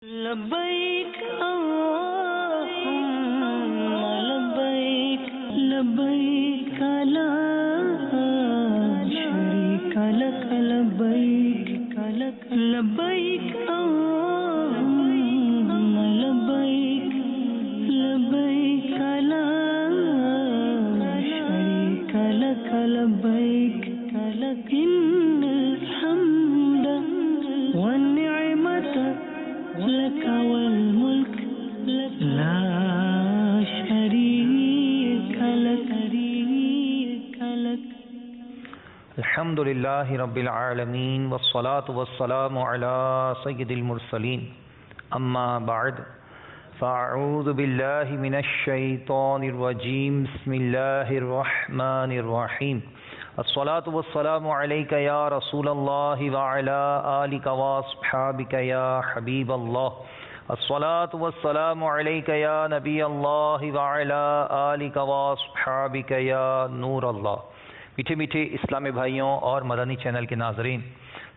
لبیک اللہم لبیک لبیک لا شریک لک لبیک لبیک اللہم لبیک لبیک لا شریک لک لبیک ان الحمد والنعمت لك والملك لا شريك لك الحمد لله رب العالمين والصلاة والسلام على سيد المرسلين أما بعد فأعوذ بالله من الشيطان الرجيم بسم الله الرحمن الرحيم الصلاة والسلام عليك يا رسول الله وعلى آلك وأصحابك يا حبيب الله الصلاة والسلام عليك يا نبي الله وعلى آلك وأصحابك يا نور الله۔ میٹھے میٹھے اسلامی بھائیوں اور مدنی چینل کے ناظرین،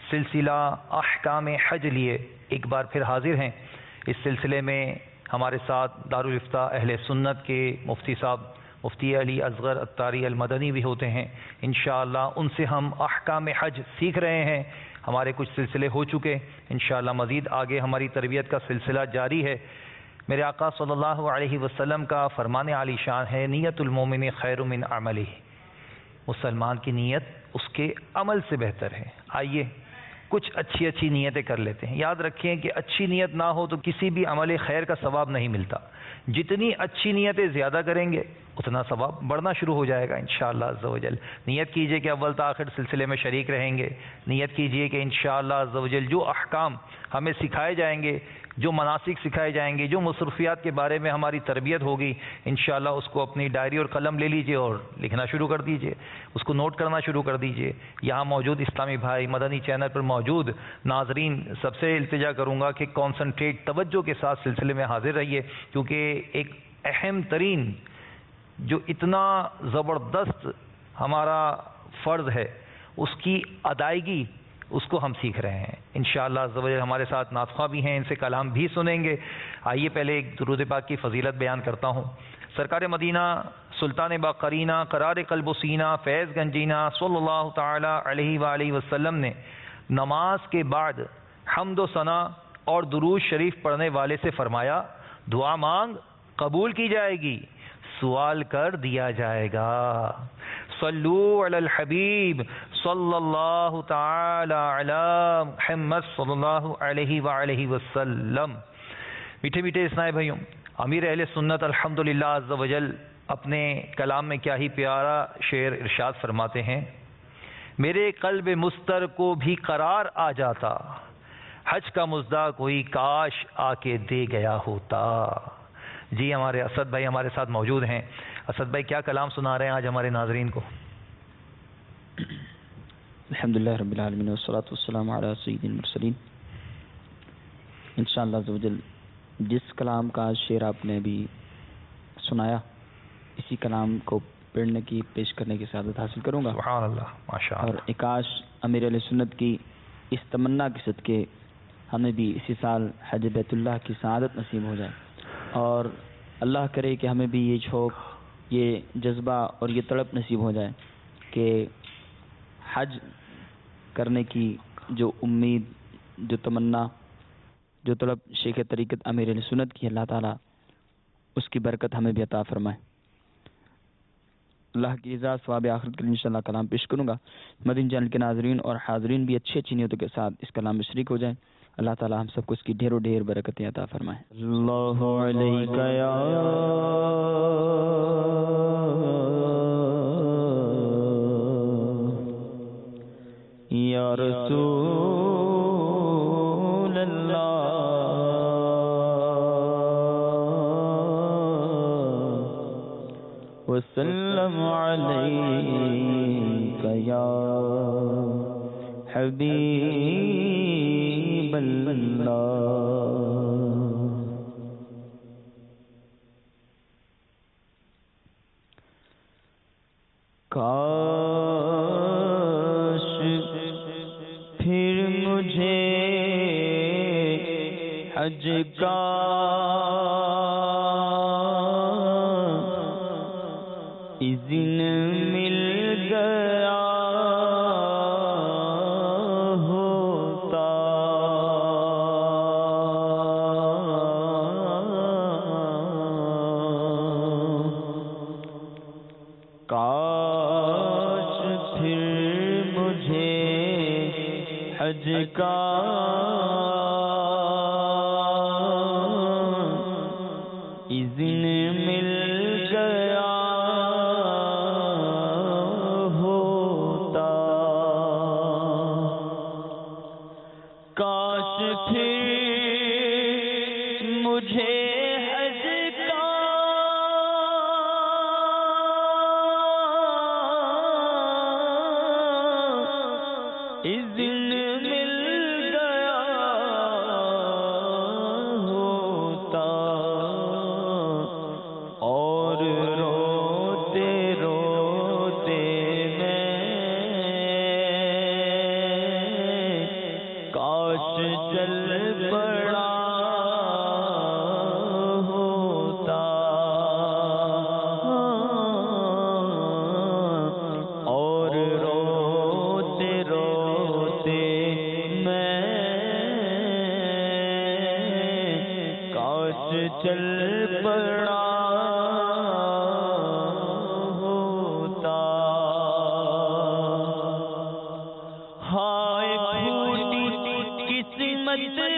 سلسلہ احکام حج لیے ایک بار پھر حاضر ہیں۔ اس سلسلے میں ہمارے ساتھ دارالافتاء اہل سنت کے مفتی صاحب مفتی علی اصغر عطاری المدنی بھی ہوتے ہیں۔ انشاءاللہ ان سے ہم احکام حج سیکھ رہے ہیں۔ ہمارے کچھ سلسلے ہو چکے، انشاءاللہ مزید آگے ہماری تربیت کا سلسلہ جاری ہے۔ میرے آقا صلی اللہ علیہ وسلم کا فرمان عالی شان ہے، نیت المومن خیر من عملہ، مسلمان کی نیت اس کے عمل سے بہتر ہے۔ آئیے کچھ اچھی اچھی نیتیں کر لیتے ہیں۔ یاد رکھیں کہ اچھی نیت نہ ہو تو کسی بھی عمل خیر کا ثواب نہیں ملتا۔ جتنی اچھی نیتیں زیادہ کریں گے اتنا ثواب بڑھنا شروع ہو جائے گا انشاءاللہ عز و جل۔ نیت کیجئے کہ اول تا آخر سلسلے میں شریک رہیں گے۔ نیت کیجئے کہ انشاءاللہ عز و جل جو احکام ہمیں سکھائے جائیں گے، جو مناسک سکھائے جائیں گے، جو مصروفیات کے بارے میں ہماری تربیت ہوگی، انشاءاللہ اس کو اپنی ڈائری اور قلم لے لیجئے اور لکھنا شروع کر دیجئے، اس کو نوٹ کرنا شروع کر دیجئے۔ یہاں موجود اسلامی بھائی، مدنی چینل پر موجود ناظرین، سب سے التجا کروں گا کہ کانسنٹریٹ توجہ کے ساتھ سلسلے میں حاضر رہیے، کیونکہ ایک اہم ترین جو اتنا زبردست ہمارا فرض ہے اس کی ادائیگی اس کو ہم سیکھ رہے ہیں انشاءاللہ عز و جل۔ ہمارے ساتھ نعت خواہ بھی ہیں، ان سے کلام بھی سنیں گے۔ آئیے پہلے ایک درود پاک کی فضیلت بیان کرتا ہوں۔ سرکار مدینہ سلطان باقرینہ قرار قلب و سینہ فیض گنجینہ صلی اللہ تعالی علیہ وآلہ وسلم نے نماز کے بعد حمد و ثنا اور درود شریف پڑھنے والے سے فرمایا، دعا مانگ قبول کی جائے گی، سوال کر دیا جائے گا۔ صلو علی الحبیب صلی اللہ تعالی علی محمد صلی اللہ علیہ وآلہ وسلم۔ میٹھے میٹھے اسلامی بھائیوں، امیر اہل سنت الحمدللہ عز و جل اپنے کلام میں کیا ہی پیارا شعر ارشاد فرماتے ہیں، میرے قلب مستر کو بھی قرار آ جاتا، حج کا مزدہ کوئی کاش آ کے دے گیا ہوتا۔ جی ہمارے اسد بھائی ہمارے ساتھ موجود ہیں۔ اسد بھائی کیا کلام سنا رہے ہیں آج ہمارے ناظرین کو؟ الحمدللہ رب العالمین والصلاة والسلام علی سید المرسلین۔ انشاءاللہ عز و جل جس کلام کا شعر آپ نے بھی سنایا، اسی کلام کو پڑھنے کی پیش کرنے کی سعادت حاصل کروں گا۔ سبحان اللہ، ماشاء اللہ۔ اور اکاش امیر علیہ سنت کی اس تمنا کے صدقے ہمیں بھی اسی سال حج بیت اللہ کی سعادت نصیب ہو جائے، اور اللہ کرے کہ ہمیں بھی یہ شوق، یہ جذبہ اور یہ تڑپ نصیب ہو جائے کہ حج کرنے کی جو امید، جو تمنا، جو طلب شیخ طریقت امیر علیہ سنت کی، اللہ تعالیٰ اس کی برکت ہمیں بھی عطا فرمائے۔ اللہ کی رضا ثواب آخرت کے لیے انشاءاللہ کلام پیش کروں گا۔ مدنی چینل کے ناظرین اور حاضرین بھی اچھی اچھی نیتوں کے ساتھ اس کلام میں شریک ہو جائیں۔ اللہ تعالیٰ ہم سب کو اس کی ڈھیر و ڈھیر برکتیں عطا فرمائے۔ اللہ علیکہ یا رسول اللہ وسلم علیکہ یا حبیب اللہ۔ کاش پھر مجھے حج کا اذن مل گیا ہوتا، کاش پھر مجھے حج کا اذن مل گیا ہوتا، کاش پھر مجھے حج کا اذن مل گیا ہوتا، اور روتے روتے میں کاش چل پڑا ہوتا، اور روتے روتے میں کاش چل پڑا ہوتا، ہائے پھوٹی قسمت سے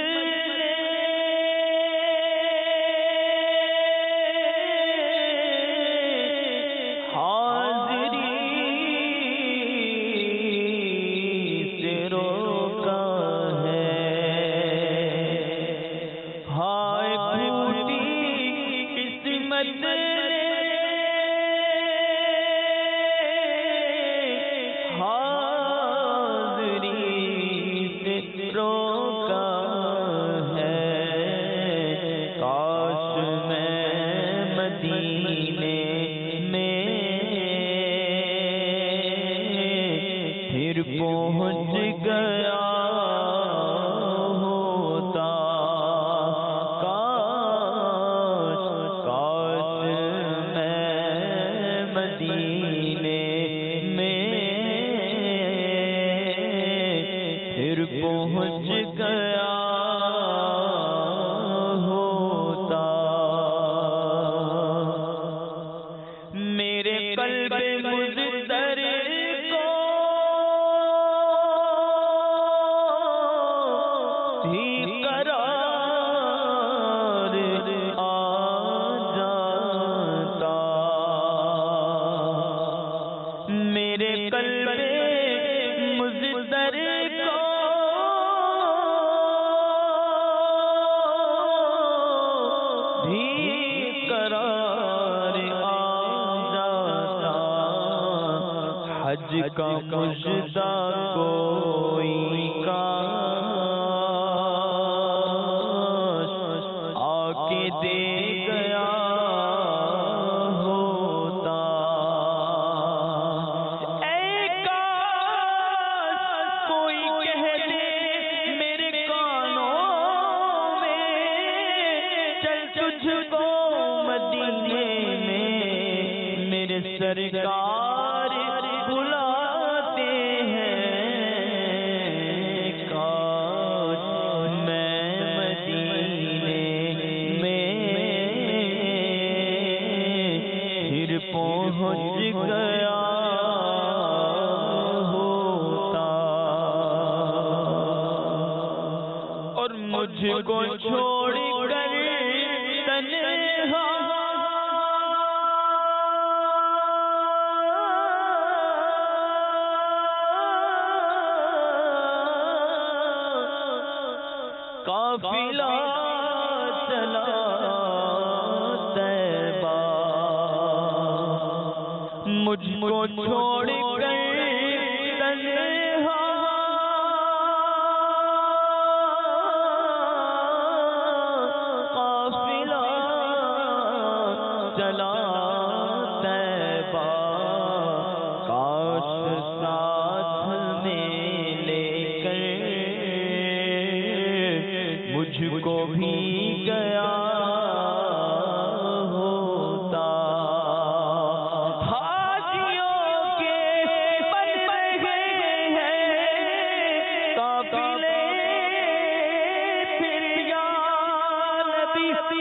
روکا ہے، ہائے پھوٹی قسمت حاضری سے روکا ہے، کاش میں مدینے میں پھر پہنچ گیا ہوتا، کاش میں مدینے میں پھر پہنچ گیا ہوتا، میرے قلب مزدر کو بھی قرار آ جاتا، میرے قلب مزدر کو بھی قرار آ جاتا، حج کا مجدہ کوئی کاش آ کے دے گیا ہوتا، اے کاش کوئی کہہ دے میرے کانوں میں، چل تجھ کو مدینے میں میرے سرکار بلاتے ہیں، کاش میں مدینے میں پھر پہنچ گیا ہوتا، اور مجھ کو چھوڑ کر تنہا قافلہ چلا طیبہ، مجھ کو چھوڑ کر تنہا قافلہ چلا طیبہ، کاش ساتھ میں لے کر مجھ کو بھی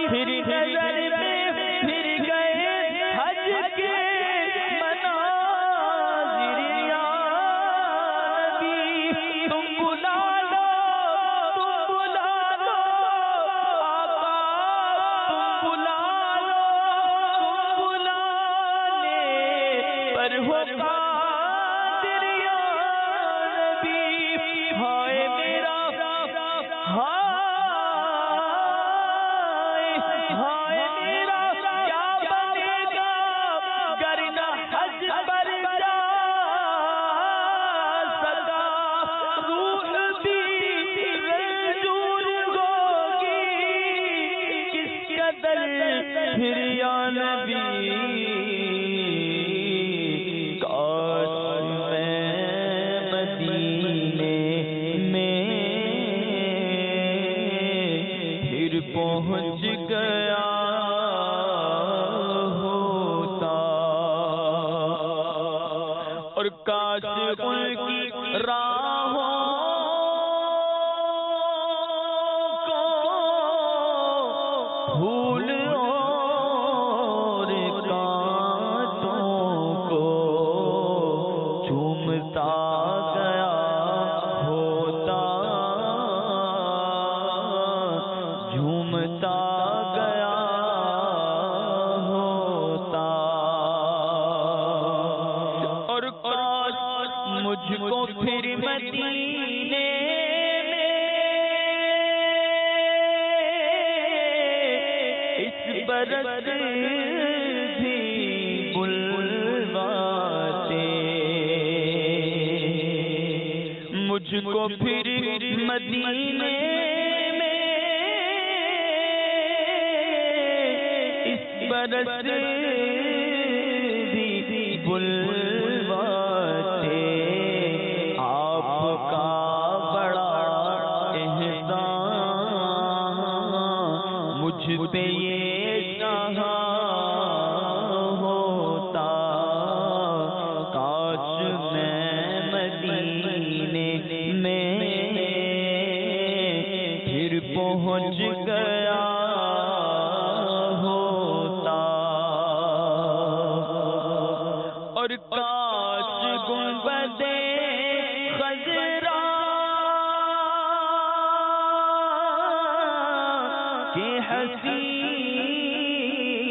پھر نظر میں پھر گئے حج کے مناظر یا نبی تم بلا لو آقا تم بلا لے پر ہو قادر یا نبی ہائے میرا ہائے میرا کیا بنے گا گر نہ حج پر جا سکا روح بھی رنجور ہوگی کس قدر پھر یا نبی کاش میں مدینے میں پھر پہنچ گیا ہوتا اور کاش ان کی راہوں کو پھول اور کانٹوں کو چومتا گیا ہوتا جھومتا گیا ہوتا اور کاش مجھ کو پھر مدینے میں اس برس بھی بلواتے مجھ کو پھر مدینے میں اس برس بھی بلواتے آپ کا بڑا احسان مجھ پہ یہ کہا ہوتا کاش میں مدینے میں پھر پہنچ گیا ہوتا اور کاش گنبد خضرا کے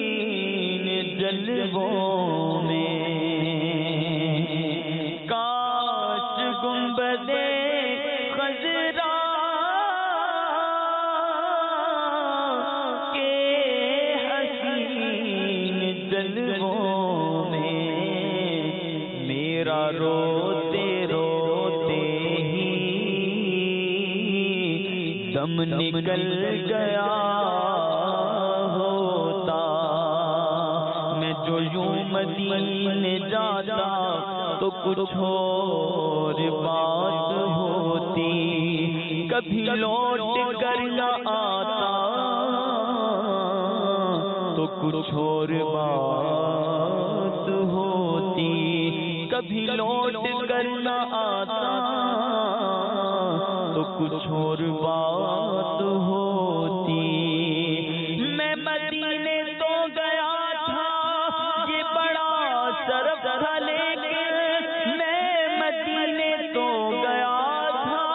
حسین جلووں میں کاش گنبد خضرا کے حسین جلووں میں میرا روتے روتے ہی دم نکل گیا ہوتا میں جو یوں مدینے جاتا تو کچھ اور بات ہوتی کبھی لوٹ کر نہ آتا تو کچھ اور بات ہوتی کبھی لوٹ کر نہ آتا تو کچھ اور بات ہوتی میں مدینے تو گیا تھا یہ بڑا شرف تھا لیکن میں مدینے تو گیا تھا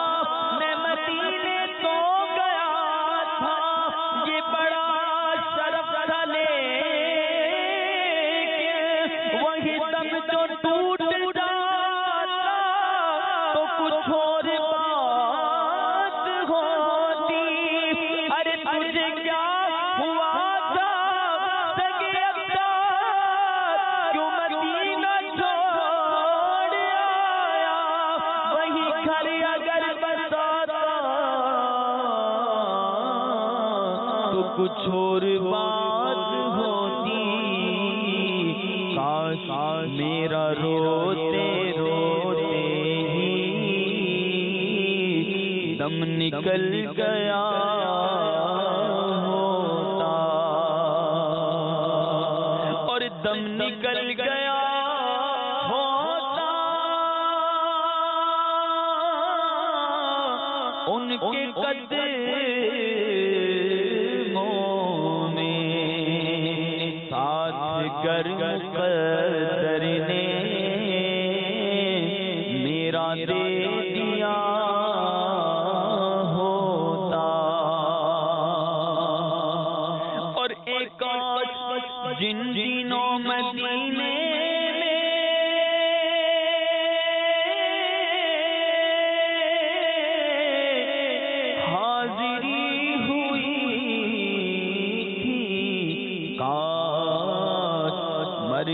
میں مدینے تو گیا تھا یہ بڑا شرف تھا لیکن وہی دم جو ٹوٹ جاتا تو کچھ اور بات ہوتی ارے تجھے کیا ہوا تھا سگے ابدار کیوں مدینہ چھوڑ آیا وہی گھر اگر بساتا تو کچھ اور بات ہوتی کاش میرا روتے روتے ہی دم نکل گیا ہوتا اور دم نکل گیا ہوتا ان کے قدموں اگر مقدر نے میرا دے دیا ہوتا، اور ایک کاش جن دنوں مدینے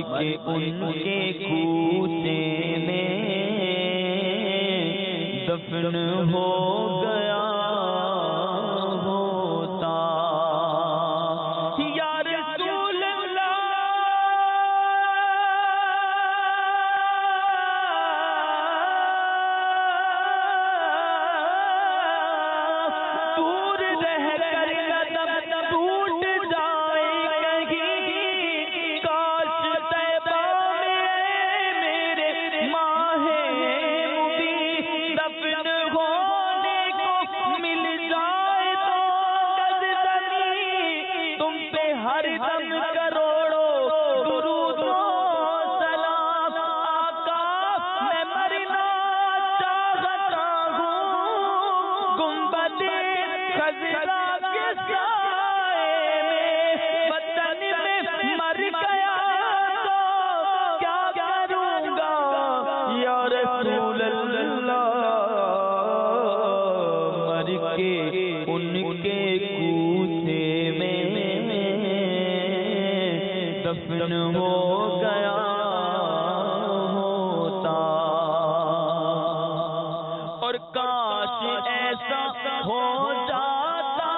کہ ان کے کوچے میں دفن ہو گیا ہوتا، یا رسول اللہ دور رہ کر قدم ٹوٹ جائے کہیں، کاش دفن ہو گیا ہوتا، اور کاش ایسا ہو جاتا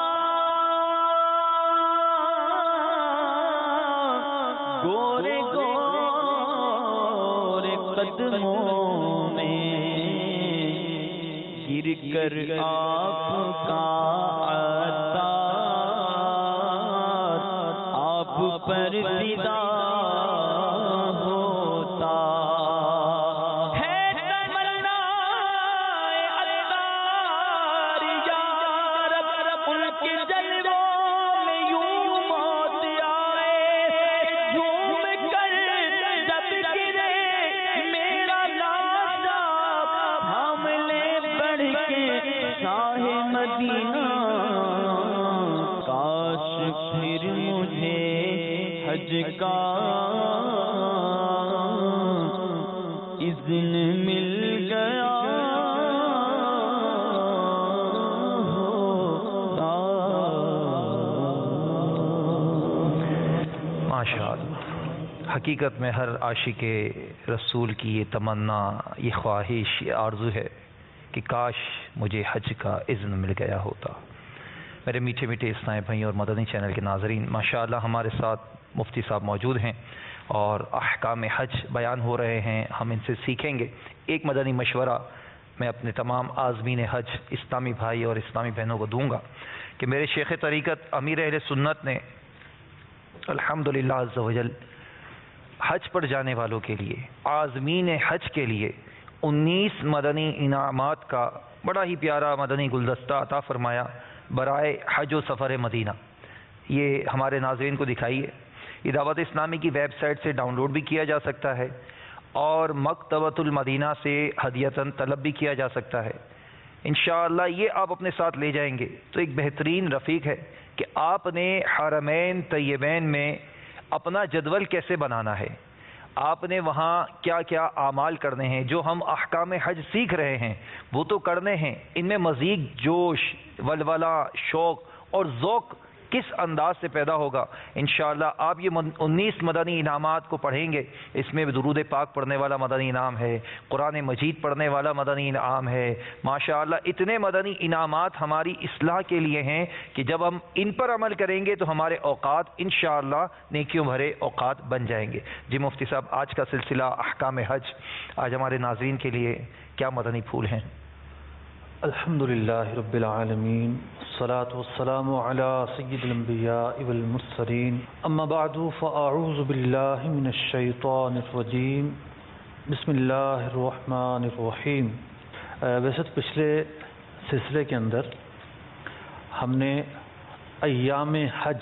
گورے گورے قدموں میں گر کر آپ کا پر فدا ہوتا، ہے تمنا عطار یا رب ان کے جلووں میں یوں موت آئے، جھوم کر جب گرے میرا لاشا حاملے بڑھ کے شاہ مدینہ، کاش پھر مجھے حج کا اذن مل گیا ہوتا۔ ماشاءاللہ، حقیقت میں ہر عاشق رسول کی یہ تمنا، یہ خواہش، یہ آرزو ہے کہ کاش مجھے حج کا اذن مل گیا ہوتا۔ میرے میٹھے میٹھے اسلامی بھائی اور مدنی چینل کے ناظرین، ماشاءاللہ ہمارے ساتھ مفتی صاحب موجود ہیں اور احکام حج بیان ہو رہے ہیں، ہم ان سے سیکھیں گے۔ ایک مدنی مشورہ میں اپنے تمام عازمین حج اسلامی بھائی اور اسلامی بہنوں کو دوں گا کہ میرے شیخ طریقت امیر اہل سنت نے الحمدللہ عز و جل حج پر جانے والوں کے لیے، عازمین حج کے لیے 19 مدنی انعامات کا بڑا ہی پیارا مدنی گلدستہ عطا فرمایا برائے حج و سفر مدینہ۔ یہ ہمارے ناظرین کو دکھائیے، یہ دعوت اسلامی کی ویب سائٹ سے ڈاؤن لوڈ بھی کیا جا سکتا ہے اور مکتبۃ المدینہ سے ہدیۃً طلب بھی کیا جا سکتا ہے۔ انشاءاللہ یہ آپ اپنے ساتھ لے جائیں گے تو ایک بہترین رفیق ہے کہ آپ نے حرمین طیبین میں اپنا جدول کیسے بنانا ہے، آپ نے وہاں کیا کیا اعمال کرنے ہیں، جو ہم احکام حج سیکھ رہے ہیں وہ تو کرنے ہیں، ان میں مزید جوش، ولولہ، شوق اور ذوق کس انداز سے پیدا ہوگا۔ انشاءاللہ آپ یہ 19 مدنی انعامات کو پڑھیں گے، اس میں درود پاک پڑھنے والا مدنی انعام ہے، قرآن مجید پڑھنے والا مدنی انعام ہے، ماشاءاللہ اتنے مدنی انعامات ہماری اصلاح کے لیے ہیں کہ جب ہم ان پر عمل کریں گے تو ہمارے اوقات انشاءاللہ نیکیوں بھرے اوقات بن جائیں گے۔ جی مفتی صاحب، آج کا سلسلہ احکام حج، آج ہمارے ناظرین کے لیے کیا مدنی پھول ہیں؟ الحمدللہ رب العالمین، الصلاة والسلام علی سید الانبیاء والمرسلین، اما بعد فاعوذ باللہ من الشیطان الرجیم، بسم اللہ الرحمن الرحیم۔ ویسے تو پچھلے سلسلے کے اندر ہم نے ایام حج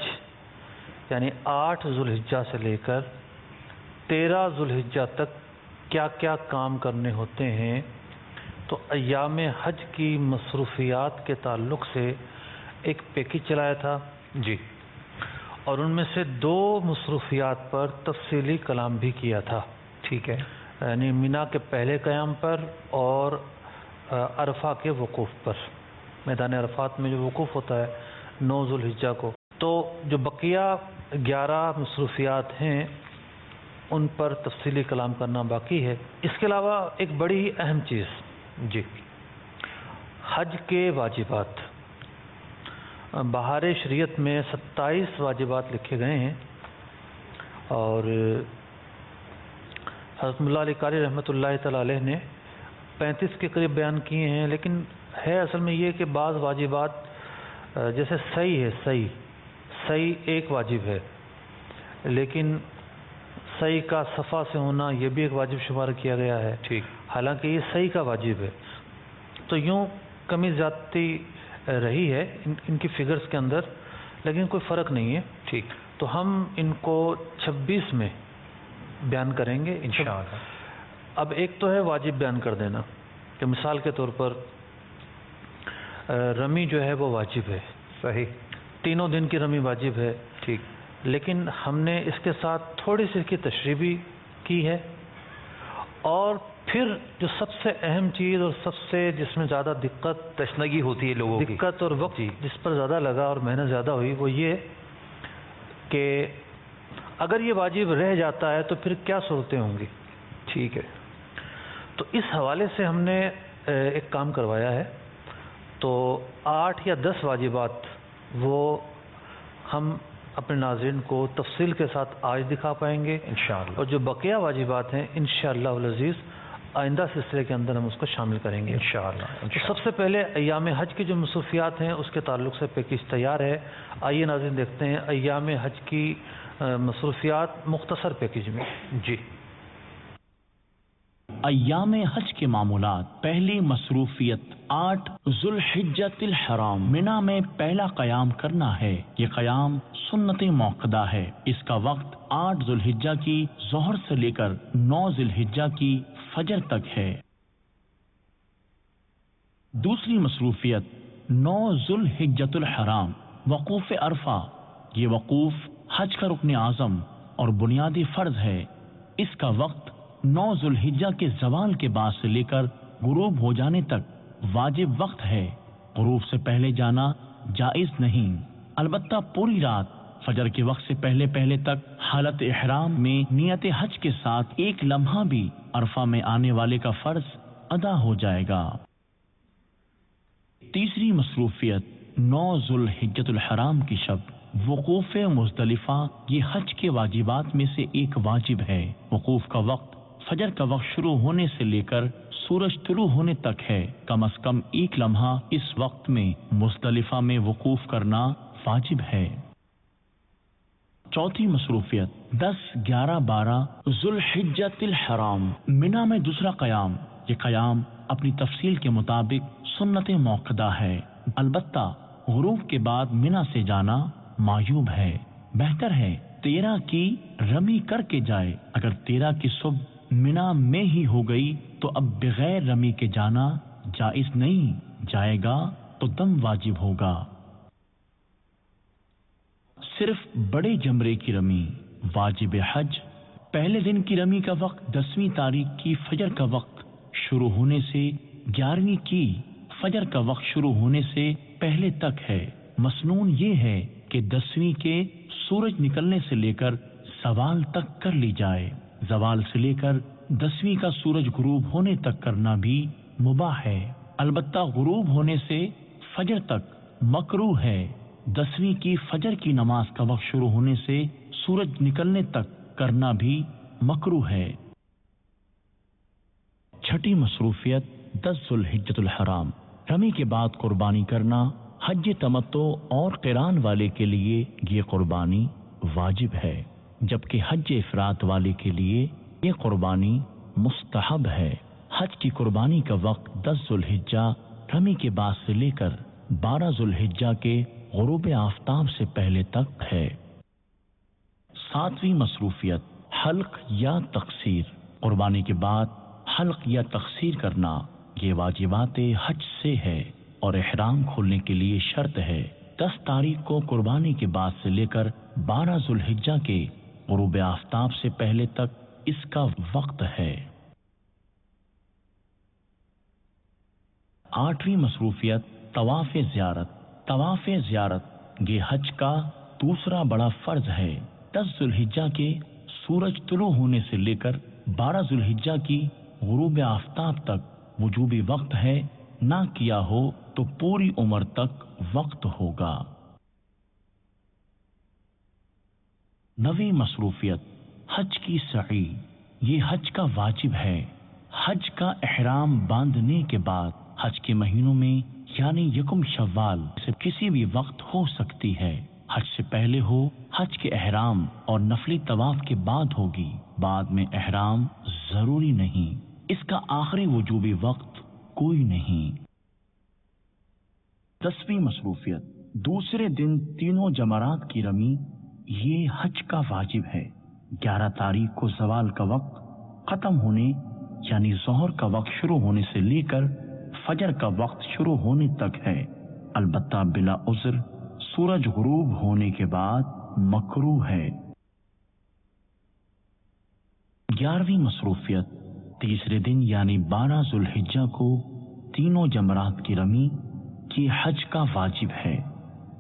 یعنی 8 ذوالحجہ سے لے کر 13 ذوالحجہ تک کیا کیا کام کرنے ہوتے ہیں، تو ایام حج کی مصروفیات کے تعلق سے ایک پیکج چلایا تھا جی، اور ان میں سے 2 مصروفیات پر تفصیلی کلام بھی کیا تھا، ٹھیک ہے، یعنی مینا کے پہلے قیام پر اور عرفہ کے وقوف پر، میدان عرفات میں جو وقوف ہوتا ہے 9 ذوالحجہ کو۔ تو جو بقیہ 11 مصروفیات ہیں ان پر تفصیلی کلام کرنا باقی ہے۔ اس کے علاوہ ایک بڑی ہی اہم چیز، جی، حج کے واجبات۔ بہار شریعت میں 27 واجبات لکھے گئے ہیں اور حضرت ملا علی قاری رحمۃ اللہ تعالی علیہ نے 35 کے قریب بیان کیے ہیں، لیکن ہے اصل میں یہ کہ بعض واجبات جیسے سعی ایک واجب ہے، لیکن سعی کا صفا سے ہونا یہ بھی ایک واجب شمار کیا گیا ہے، ٹھیک، حالانکہ یہ سعی کا واجب ہے۔ تو یوں کمی زیادتی رہی ہے ان کی فگرز کے اندر، لیکن کوئی فرق نہیں ہے، ٹھیک، تو ہم ان کو 26 میں بیان کریں گے انشاءاللہ۔ اب ایک تو ہے واجب بیان کر دینا، کہ مثال کے طور پر رمی جو ہے وہ واجب ہے، صحیح، 3 دن کی رمی واجب ہے، ٹھیک، لیکن ہم نے اس کے ساتھ تھوڑی سی اس کی تشریح بھی کی ہے، اور پھر جو سب سے اہم چیز اور سب سے جس میں زیادہ تشنگی ہوتی ہے لوگوں کی، دقت اور وقت جی، جس پر زیادہ لگا اور محنت زیادہ ہوئی، وہ یہ کہ اگر یہ واجب رہ جاتا ہے تو پھر کیا صورتیں ہوں گی۔ ٹھیک ہے، تو اس حوالے سے ہم نے ایک کام کروایا ہے، تو 8 یا 10 واجبات وہ ہم اپنے ناظرین کو تفصیل کے ساتھ آج دکھا پائیں گے، انشاءاللہ، اور جو بقیہ واجبات ہیں انشاءاللہ العزیز آئندہ سلسلے کے اندر ہم اس کو شامل کریں گے انشاءاللہ، تو سب سے پہلے ایام حج کی جو مصروفیات ہیں اس کے تعلق سے پیکج تیار ہے۔ آئیے ناظرین دیکھتے ہیں ایام حج کی مصروفیات مختصر پیکج میں۔ جی، ایام حج کے معمولات۔ پہلی مصروفیت 8 ذوالحجۃ الحرام مینا میں پہلا قیام کرنا ہے۔ یہ قیام سنت موقدہ ہے۔ اس کا وقت 8 ذوالحجہ کی ظہر سے لے کر 9 ذوالحجہ کی فجر تک ہے۔ دوسری مصروفیت 9 ذوالحجۃ الحرام وقوف عرفہ۔ یہ وقوف حج کا رکن اعظم اور بنیادی فرض ہے۔ اس کا وقت 9 ذوالحجہ کے زوال کے بعد سے لے کر غروب ہو جانے تک واجب وقت ہے۔ غروب سے پہلے جانا جائز نہیں، البتہ پوری رات فجر کے وقت سے پہلے تک حالت احرام میں نیت حج کے ساتھ ایک لمحہ بھی عرفہ میں آنے والے کا فرض ادا ہو جائے گا۔ تیسری مصروفیت 9 ذوالحجۃ الحرام کی شب وقوف مزدلفہ۔ یہ حج کے واجبات میں سے ایک واجب ہے۔ وقوف کا وقت فجر کا وقت شروع ہونے سے لے کر سورج طلوع ہونے تک ہے۔ کم از کم ایک لمحہ اس وقت میں مزدلفہ میں وقوف کرنا واجب ہے۔ چوتھی مصروفیت 10، 11، 12 ذوالحجۃ الحرام مینا میں دوسرا قیام۔ یہ قیام اپنی تفصیل کے مطابق سنت موقدہ ہے، البتہ غروب کے بعد مینا سے جانا معیوب ہے۔ بہتر ہے 13 کی رمی کر کے جائے۔ اگر 13 کی صبح مینا میں ہی ہو گئی تو اب بغیر رمی کے جانا جائز نہیں، جائے گا تو دم واجب ہوگا۔ صرف بڑے جمرے کی رمی واجب حج۔ پہلے دن کی رمی کا وقت 10ویں تاریخ کی فجر کا وقت شروع ہونے سے 11ویں کی فجر کا وقت شروع ہونے سے پہلے تک ہے۔ مسنون یہ ہے کہ 10ویں کے سورج نکلنے سے لے کر زوال تک کر لی جائے۔ زوال سے لے کر 10ویں کا سورج غروب ہونے تک کرنا بھی مباح ہے، البتہ غروب ہونے سے فجر تک مکروہ ہے۔ 10ویں کی فجر کی نماز کا وقت شروع ہونے سے سورج نکلنے تک کرنا بھی مکروہ ہے۔ چھٹی مصروفیت 10 ذوالحجۃ الحرام رمی کے بعد قربانی کرنا۔ حج تمتع اور قران والے کے لیے یہ قربانی واجب ہے، جبکہ حج افراد والے کے لیے یہ قربانی مستحب ہے۔ حج کی قربانی کا وقت 10 ذوالحجہ رمی کے بعد سے لے کر 12 ذوالحجہ کے غروب آفتاب سے پہلے تک ہے۔ ساتویں مصروفیت حلق یا تقصیر، قربانی کے بعد حلق یا تقصیر کرنا یہ واجبات حج سے ہے اور احرام کھولنے کے لیے شرط ہے۔ 10 تاریخ کو قربانی کے بعد سے لے کر 12 ذوالحجہ کے غروب آفتاب سے پہلے تک اس کا وقت ہے۔ 8ویں مصروفیت طواف زیارت۔ طواف زیارت یہ حج کا دوسرا بڑا فرض ہے۔ 10 ذوالحجہ کے سورج طلوع ہونے سے لے کر 12 ذوالحجہ کی غروب آفتاب تک وجوبی وقت ہے، نہ کیا ہو تو پوری عمر تک وقت ہوگا۔ 9ویں مصروفیت حج کی سعی۔ یہ حج کا واجب ہے۔ حج کا احرام باندھنے کے بعد حج کے مہینوں میں یعنی 1 شوال سے کسی بھی وقت ہو سکتی ہے۔ حج سے پہلے ہو، حج کے احرام اور نفلی طواف کے بعد ہوگی، بعد میں احرام ضروری نہیں۔ اس کا آخری وجوبی وقت کوئی نہیں۔ 10ویں مصروفیت دوسرے دن تینوں جمرات کی رمی۔ یہ حج کا واجب ہے۔ 11 تاریخ کو زوال کا وقت ختم ہونے یعنی ظہر کا وقت شروع ہونے سے لے کر فجر کا وقت شروع ہونے تک ہے، البتہ بلا عذر سورج غروب ہونے کے بعد مکروہ ہے۔ 11ویں مصروفیت تیسرے دن یعنی 12 ذوالحجہ کو تینوں جمرات کی رمی۔ یہ حج کا واجب ہے۔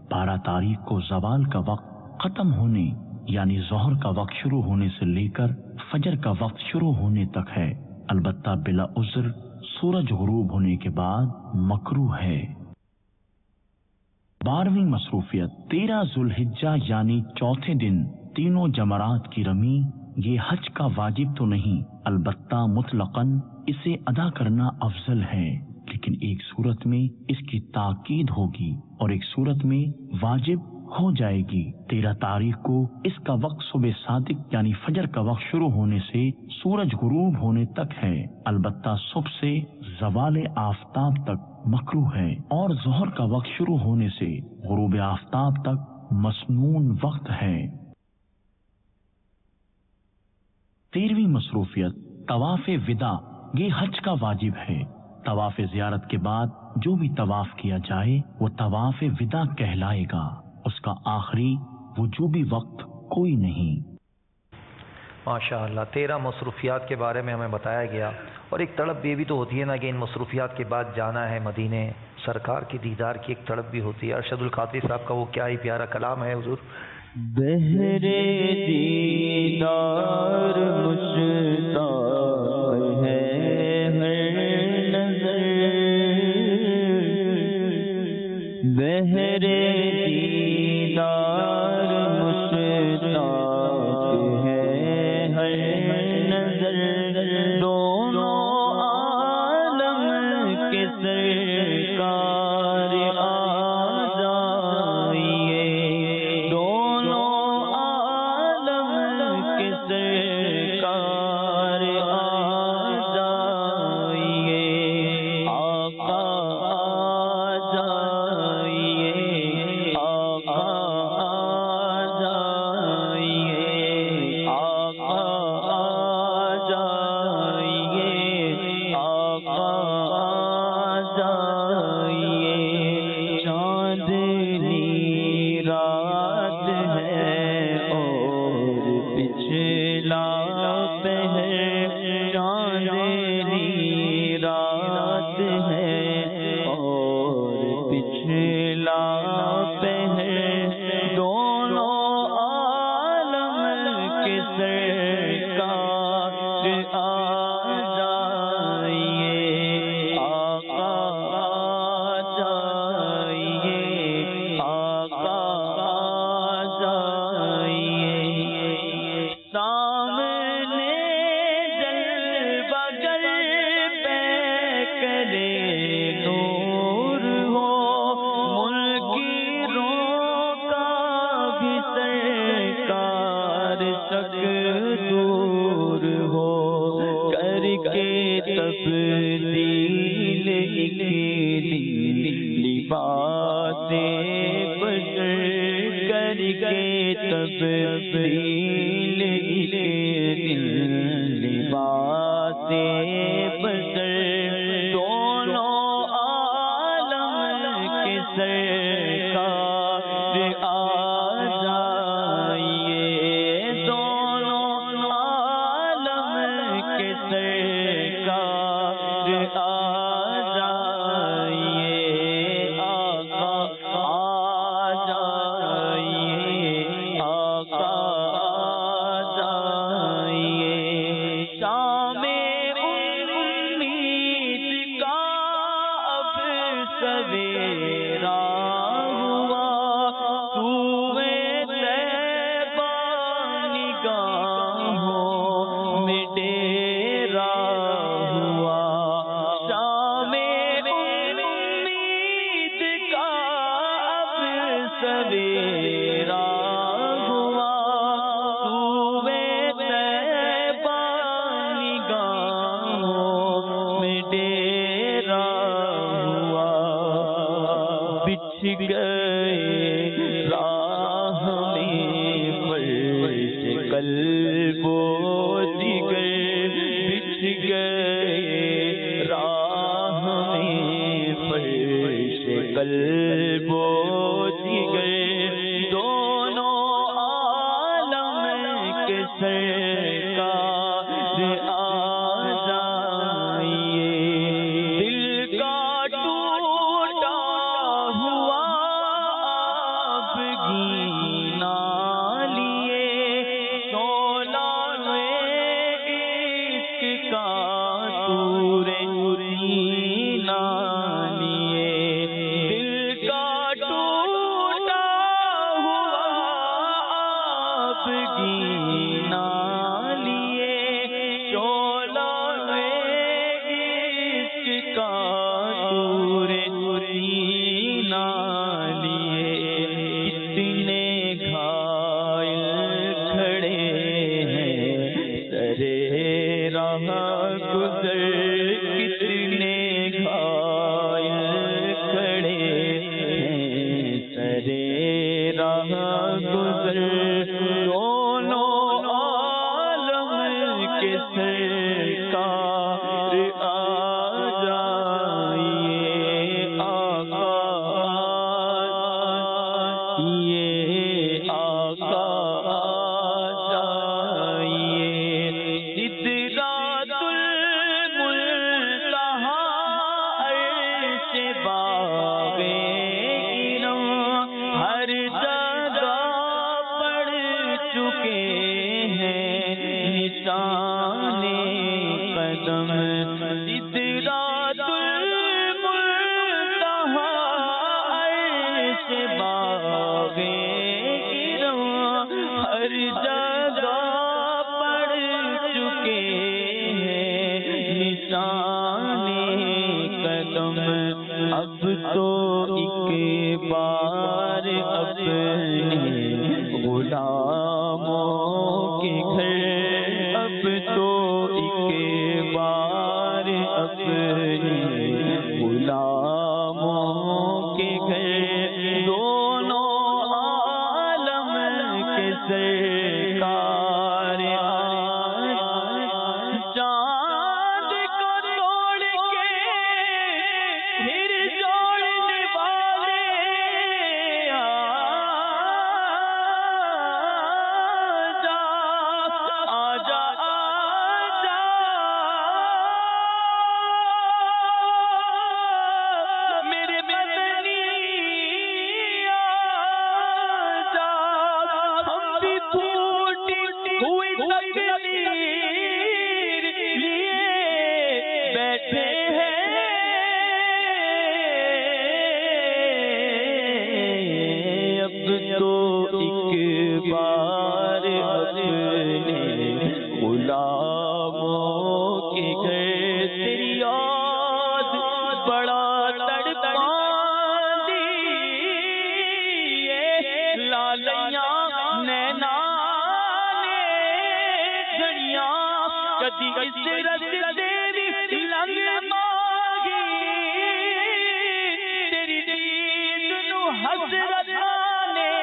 12 تاریخ کو زوال کا وقت ختم ہونے یعنی ظہر کا وقت شروع ہونے سے لے کر فجر کا وقت شروع ہونے تک ہے، البتہ بلا عذر سورج غروب ہونے کے بعد مکروہ ہے۔ 12ویں مصروفیت 13 ذوالحجہ یعنی چوتھے دن تینوں جمرات کی رمی۔ یہ حج کا واجب تو نہیں، البتہ مطلقاً اسے ادا کرنا افضل ہے، لیکن ایک صورت میں اس کی تاکید ہوگی اور ایک صورت میں واجب ہو جائے گی۔ 13 تاریخ کو اس کا وقت صبح صادق یعنی فجر کا وقت شروع ہونے سے سورج غروب ہونے تک ہے، البتہ صبح سے زوال آفتاب تک مکروہ ہے، اور ظہر کا وقت شروع ہونے سے غروب آفتاب تک مسنون وقت ہے۔ 13ویں مصروفیت طواف وداع۔ یہ حج کا واجب ہے۔ طواف زیارت کے بعد جو بھی طواف کیا جائے وہ طواف وداع کہلائے گا، اس کا آخری وجوبی وقت کوئی نہیں۔ ماشاءاللہ 13 مصروفیات کے بارے میں ہمیں بتایا گیا، اور ایک تڑپ یہ بھی تو ہوتی ہے نا کہ ان مصروفیات کے بعد جانا ہے مدینے، سرکار کی دیدار کی ایک تڑپ بھی ہوتی ہے۔ ارشد القادری صاحب کا وہ کیا ہی پیارا کلام ہے حضور۔ بہرے دیدار مشتاق ہے ہر نظر، بہرے دیدار مشتاق ہے ہر نظر، دونوں عالم کے سرکار آ جائیے، سرکار آ جائیے، آقا آ جائیے، آقا آ جائیے، آقا آ جائیے، آقا آ جائیے، چاندنی رات ہے پچھلا پہر، چاندنی رات ہے اور پچھلا پہر، دونوں عالم کے سرکار آ جائیے، آقا آ جائیے، آقا آ جائیے، سامنے جلوہ گر پہ کرے نور ہو، منکروں کا بھی سرکار تک دور ہو، کر کے تبدیل لباس بشر، کر کے تبدیل کے دل لباس بشر دونوں عالم کے سرکار آ جائیے، دونوں عالم کے سرکار آ جائیے، آقا آ جائیے، آقا آ جائیے، شام امید کا اب سویرا ہوا، سوئے طیبہ نگاہوں میں ڈیرا ہوا، شام امید کا اب سویرا ہوا، سوئے طیبہ نگاہوں میں ڈیرا ہوا، بچھ گئے راہ میں فرش قلب و جگر، بچھ گئے راہ میں فرش قلب و جگر، دونوں عالم کے سرکار آ جائیے، دل کا ٹوٹا ہوا آپ گینا لیے، شعلہ عشق کا طور سینہ لیے، دل کا ٹوٹا ہوا آپ گینا لیے، شعلہ عشق کا طور سینہ لیے، کتنے گھائل کھڑے ہیں سرے راہ گزر، کتنے گھائل کھڑے ہیں سرے راہ گزر، دونوں عالم کے سرکار آ جائیے، آقا یہ آقا آ جائیے، سدرۃ المنتہا عرش باغ گرم، ہر جگہ پڑ چکے ہیں نشان قدم، سدرۃ المنتہا عرش باغ گرم، ہر جگہ پڑ چکے ہیں نشان قدم، اب تو ایک بار اپنے غلاموں کے گھر، اب تو ایک بار اپنے غلاموں کے گھر، دونوں عالم کے سرکار چاند کو توڑ کے پھر جوڑنے والے آجا آجا میرے مدنی آجا، ہم بھی پھوٹی ہوئی تقدیر لیے بیٹھے ہیں، اب تو ایک بار اپنے غلاموں کے گھر، تیری یاد بڑا تڑپاندی ہے، لالیاں نینا نے گھڑیاں کدی اس رستے بھی لنگ مانگی، تیری دید نو حسرت نے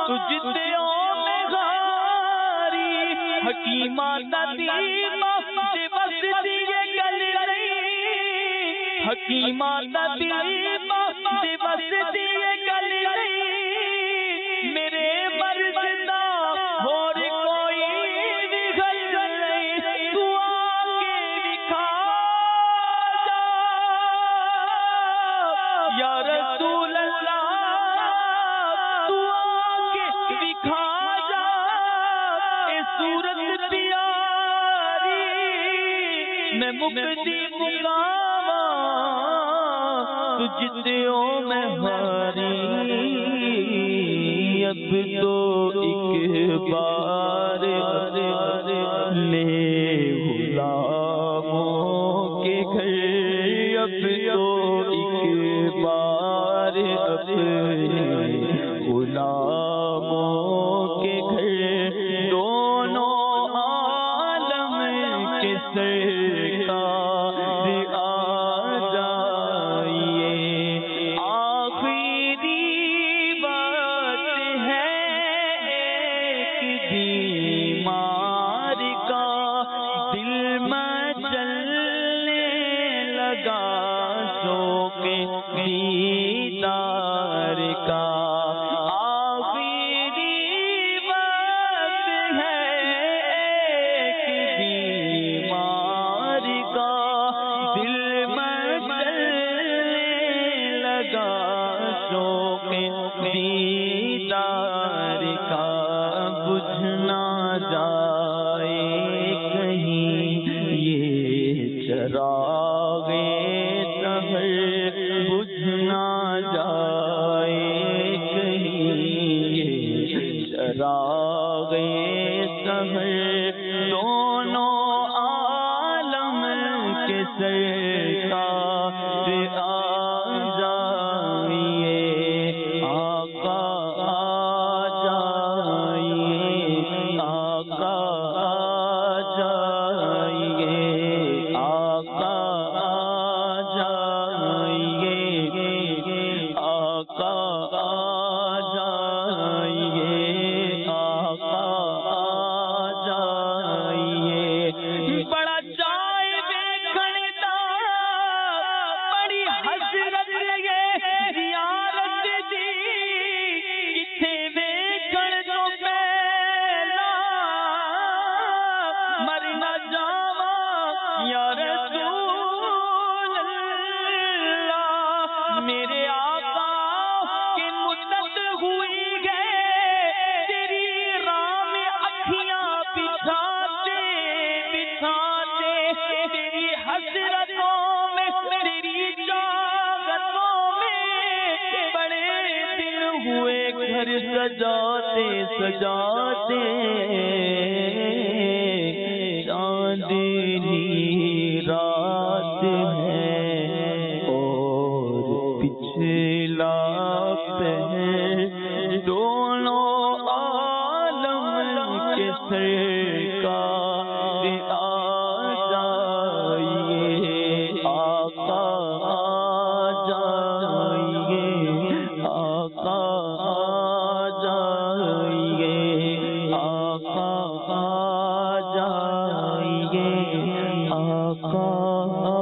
تجھتوں میں غاری حکیمہ ندیمہ دیوس دیے گل نہیں حکیمہ ندیمہ دیوس دیے گل نہیں میرے مرض دا اور کوئی بھی گل نہیں تو آکے دکھا جا یا رسول اللہ تو آکے دکھا جا اے صورت پیاری میں مقتدی مقاواں تجھتوں میں ہاری اب تو ایک بار لے غلاموں کے گھر اب تو ایک بار غلاموں کے گھر دونوں عالم کے سرکار آ جائیے آخری بات ہے ایک بیمار کا دل مچلنے لگا شوق دیدار کا آخری وقت ہے ایک بیمار کا دل مچلنے لگا شوق دیدار کا بجھ نہ جائے کہیں یہ چراغ سحر بجھ نہ جائے کہیں یہ چراغ سحر دونوں عالم کے سرکار آ جائیے آقا آ جائیے آقا آ جائیے آقا آ جائیے آقا آ جائیے آقا آ جائیے بڑا جائے دیکھنے دا بڑی حسرت یہ زیارت دی کتھے دیکھن تو پہلا مر نہ جاواں یا رسول اللہ میرے آقا کی مدت ہوئی گئے تیری راہ میں اکھیاں بچھاتے بچھاتے تیری حسرتوں میں تیری چاہتوں میں بڑے دن ہوئے گھر سجاتے سجاتے چاندنی رات ہے اور پچھلا پہر دونوں عالم کے سرکار آ جائیے آقا آ جائیے آقا آ جائیے آقا آ جائیے آقا آ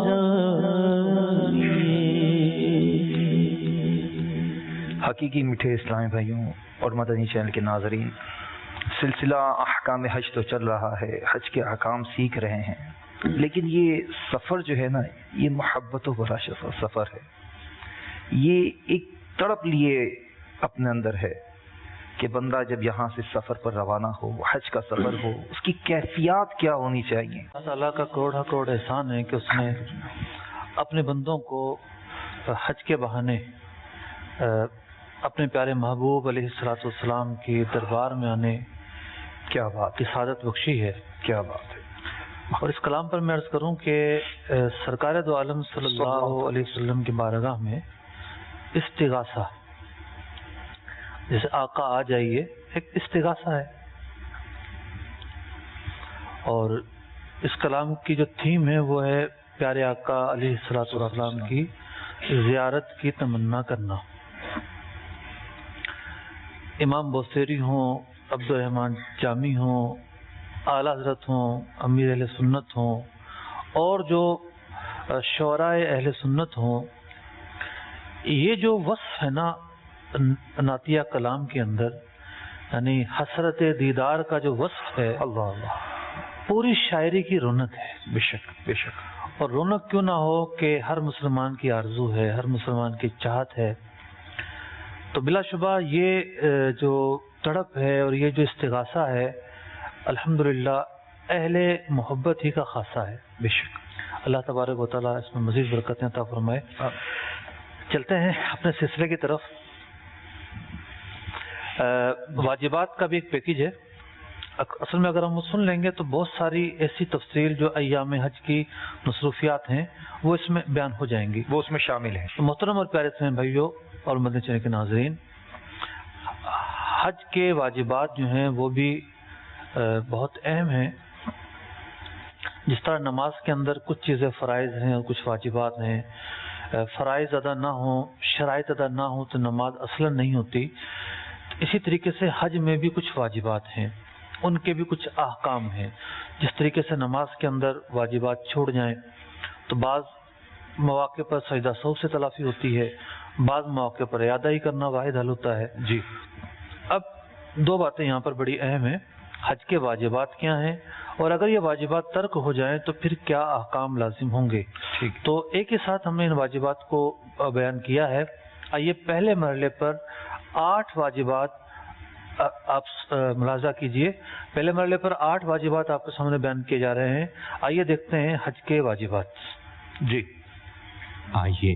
جائیے حقیقی میٹھے اسلامی بھائیوں اور مدنی چینل کے ناظرین سلسلہ احکام حج تو چل رہا ہے حج کے احکام سیکھ رہے ہیں لیکن یہ سفر جو ہے نا یہ محبتوں بھرا سفر ہے یہ ایک تڑپ لیے اپنے اندر ہے کہ بندہ جب یہاں سے سفر پر روانہ ہو حج کا سفر ہو اس کی کیفیات کیا ہونی چاہیے اللہ تعالیٰ کا کروڑا کروڑ احسان ہے کہ اس نے اپنے بندوں کو حج کے بہانے اپنے پیارے محبوب علیہ الصلوۃ والسلام کی دربار میں آنے کیا بات کی سعادت بخشی ہے. کیا بات ہے. اور اس کلام پر میں عرض کروں کہ سرکار دو عالم صلی اللہ علیہ وسلم کی بارگاہ میں استغاثہ، جیسے آقا آ جائیے، ایک استغاثہ ہے. اور اس کلام کی جو تھیم ہے وہ ہے پیارے آقا علیہ الصلوۃ والسلام کی زیارت کی تمنا کرنا. امام بوسیری ہوں، عبدالرحمن جامی ہوں، اعلیٰ حضرت ہوں، امیر اہل سنت ہوں، اور جو شعراء اہل سنت ہوں، یہ جو وصف ہے نا نعتیہ کلام کے اندر، یعنی حسرت دیدار کا جو وصف ہے، اللہ اللہ، پوری شاعری کی رونق ہے. بے شک بے شک. اور رونق کیوں نہ ہو کہ ہر مسلمان کی آرزو ہے، ہر مسلمان کی چاہت ہے. تو بلا شبہ یہ جو تڑپ ہے اور یہ جو استغاثہ ہے، الحمدللہ اہل محبت ہی کا خاصہ ہے. بے شک. اللہ تبارک و تعالیٰ اس میں مزید برکتیں عطا فرمائے. چلتے ہیں اپنے سلسلے کی طرف. واجبات کا بھی ایک پیکیج ہے. اصل میں اگر ہم وہ سن لیں گے تو بہت ساری ایسی تفصیل جو ایام حج کی مصروفیات ہیں وہ اس میں بیان ہو جائیں گی، وہ اس میں شامل ہیں. تو محترم اور پیارے اسلامی بھائیوں اور مدنی چینل کے ناظرین، حج کے واجبات جو ہیں وہ بھی بہت اہم ہیں. جس طرح نماز کے اندر کچھ چیزیں فرائض ہیں اور کچھ واجبات ہیں. فرائض ادا نہ ہوں، شرائط ادا نہ ہوں تو نماز اصلا نہیں ہوتی. اسی طریقے سے حج میں بھی کچھ واجبات ہیں، ان کے بھی کچھ احکام ہیں. جس طریقے سے نماز کے اندر واجبات چھوڑ جائیں تو بعض مواقع پر سجدہ سہو سے تلافی ہوتی ہے، بعض مواقع پر اعادہ ہی کرنا واحد حل ہوتا ہے. جی. اب دو باتیں یہاں پر بڑی اہم ہیں. حج کے واجبات کیا ہیں، اور اگر یہ واجبات ترک ہو جائیں تو پھر کیا احکام لازم ہوں گے. ٹھیک. تو ایک ہی ساتھ ہم نے ان واجبات کو بیان کیا ہے. آئیے پہلے مرحلے پر 8 واجبات آپ ملاحظہ کیجئے. پہلے مرحلے پر 8 واجبات آپ کے سامنے بیان کیے جا رہے ہیں. آئیے دیکھتے ہیں حج کے واجبات. جی. آئیے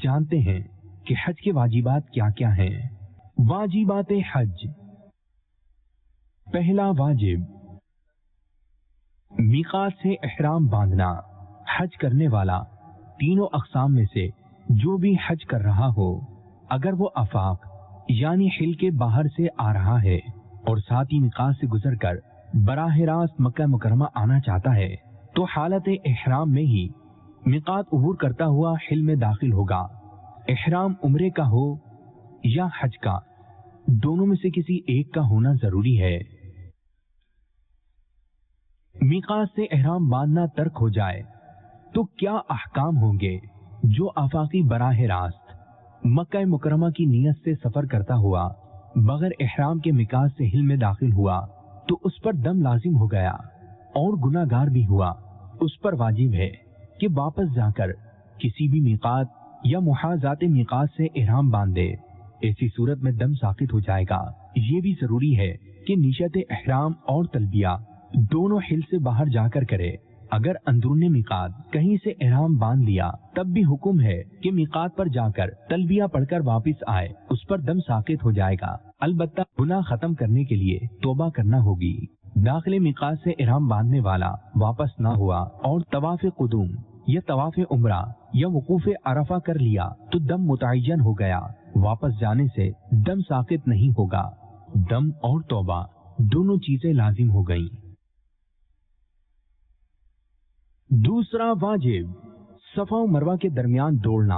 جانتے ہیں کہ حج کے واجبات کیا کیا ہیں. واجبات حج. پہلا واجب میقات سے احرام باندھنا. حج کرنے والا تینوں اقسام میں سے جو بھی حج کر رہا ہو، اگر وہ آفاق یعنی حل کے باہر سے آ رہا ہے اور ساتھ ہی میقات سے گزر کر براہ راست مکہ مکرمہ آنا چاہتا ہے تو حالت احرام میں ہی میقات عبور کرتا ہوا حل میں داخل ہوگا. احرام عمرے کا ہو یا حج کا، دونوں میں سے کسی ایک کا ہونا ضروری ہے. میقات سے احرام باندھنا ترک ہو جائے تو کیا احکام ہوں گے؟ جو آفاقی براہ راست مکہ مکرمہ کی نیت سے سفر کرتا ہوا بغیر احرام کے میقات سے حل میں داخل ہوا تو اس پر دم لازم ہو گیا اور گناہگار بھی ہوا. اس پر واجب ہے کہ واپس جا کر کسی بھی میقات یا محاذات میقات سے احرام باندھے. ایسی صورت میں دم ساقط ہو جائے گا. یہ بھی ضروری ہے کہ نیت احرام اور تلبیہ دونوں حل سے باہر جا کر کرے. اگر اندرون میقات کہیں سے احرام باندھ لیا تب بھی حکم ہے کہ میقات پر جا کر تلبیہ پڑھ کر واپس آئے. اس پر دم ساقط ہو جائے گا. البتہ گناہ ختم کرنے کے لیے توبہ کرنا ہوگی. داخل میقات سے احرام باندھنے والا واپس نہ ہوا اور طواف قدوم یا طواف عمرہ یا وقوف عرفہ کر لیا تو دم متعین ہو گیا. واپس جانے سے دم ساقط نہیں ہوگا. دم اور توبہ دونوں چیزیں لازم ہو گئیں. دوسرا واجب صفا و مروہ کے درمیان دوڑنا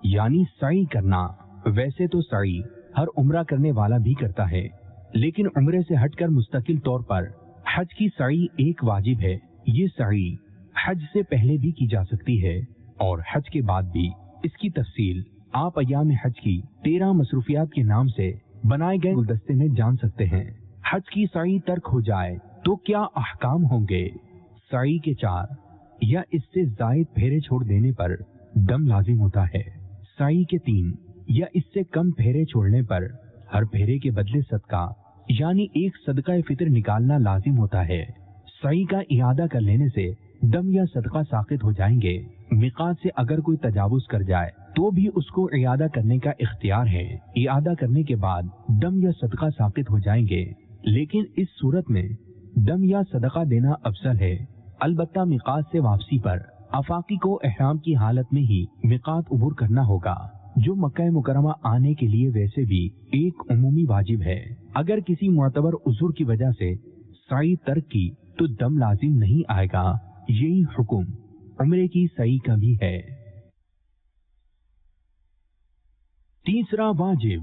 یعنی سعی کرنا. ویسے تو سعی ہر عمرہ کرنے والا بھی کرتا ہے، لیکن عمرے سے ہٹ کر مستقل طور پر حج کی سعی ایک واجب ہے. یہ سعی حج سے پہلے بھی کی جا سکتی ہے اور حج کے بعد بھی. اس کی تفصیل آپ ایام حج کی 13 مصروفیات کے نام سے بنائے گئے گلدستے میں جان سکتے ہیں. حج کی سعی ترک ہو جائے تو کیا احکام ہوں گے؟ سعی کے 4 یا اس سے زائد پھیرے چھوڑ دینے پر دم لازم ہوتا ہے. سعی کے 3 یا اس سے کم پھیرے چھوڑنے پر ہر پھیرے کے بدلے صدقہ یعنی ایک صدقہ فطر نکالنا لازم ہوتا ہے. سعی کا اعادہ کر لینے سے دم یا صدقہ ساقط ہو جائیں گے. میقات سے اگر کوئی تجاوز کر جائے تو بھی اس کو اعادہ کرنے کا اختیار ہے. اعادہ کرنے کے بعد دم یا صدقہ ساقط ہو جائیں گے، لیکن اس صورت میں دم یا صدقہ دینا افضل ہے. البتہ میقات سے واپسی پر آفاقی کو احرام کی حالت میں ہی میقات عبور کرنا ہوگا، جو مکہ مکرمہ آنے کے لیے ویسے بھی ایک عمومی واجب ہے. اگر کسی معتبر عذر کی وجہ سے سعی ترک کی تو دم لازم نہیں آئے گا. یہی حکم عمرے کی سعی کا بھی ہے. تیسرا واجب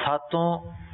7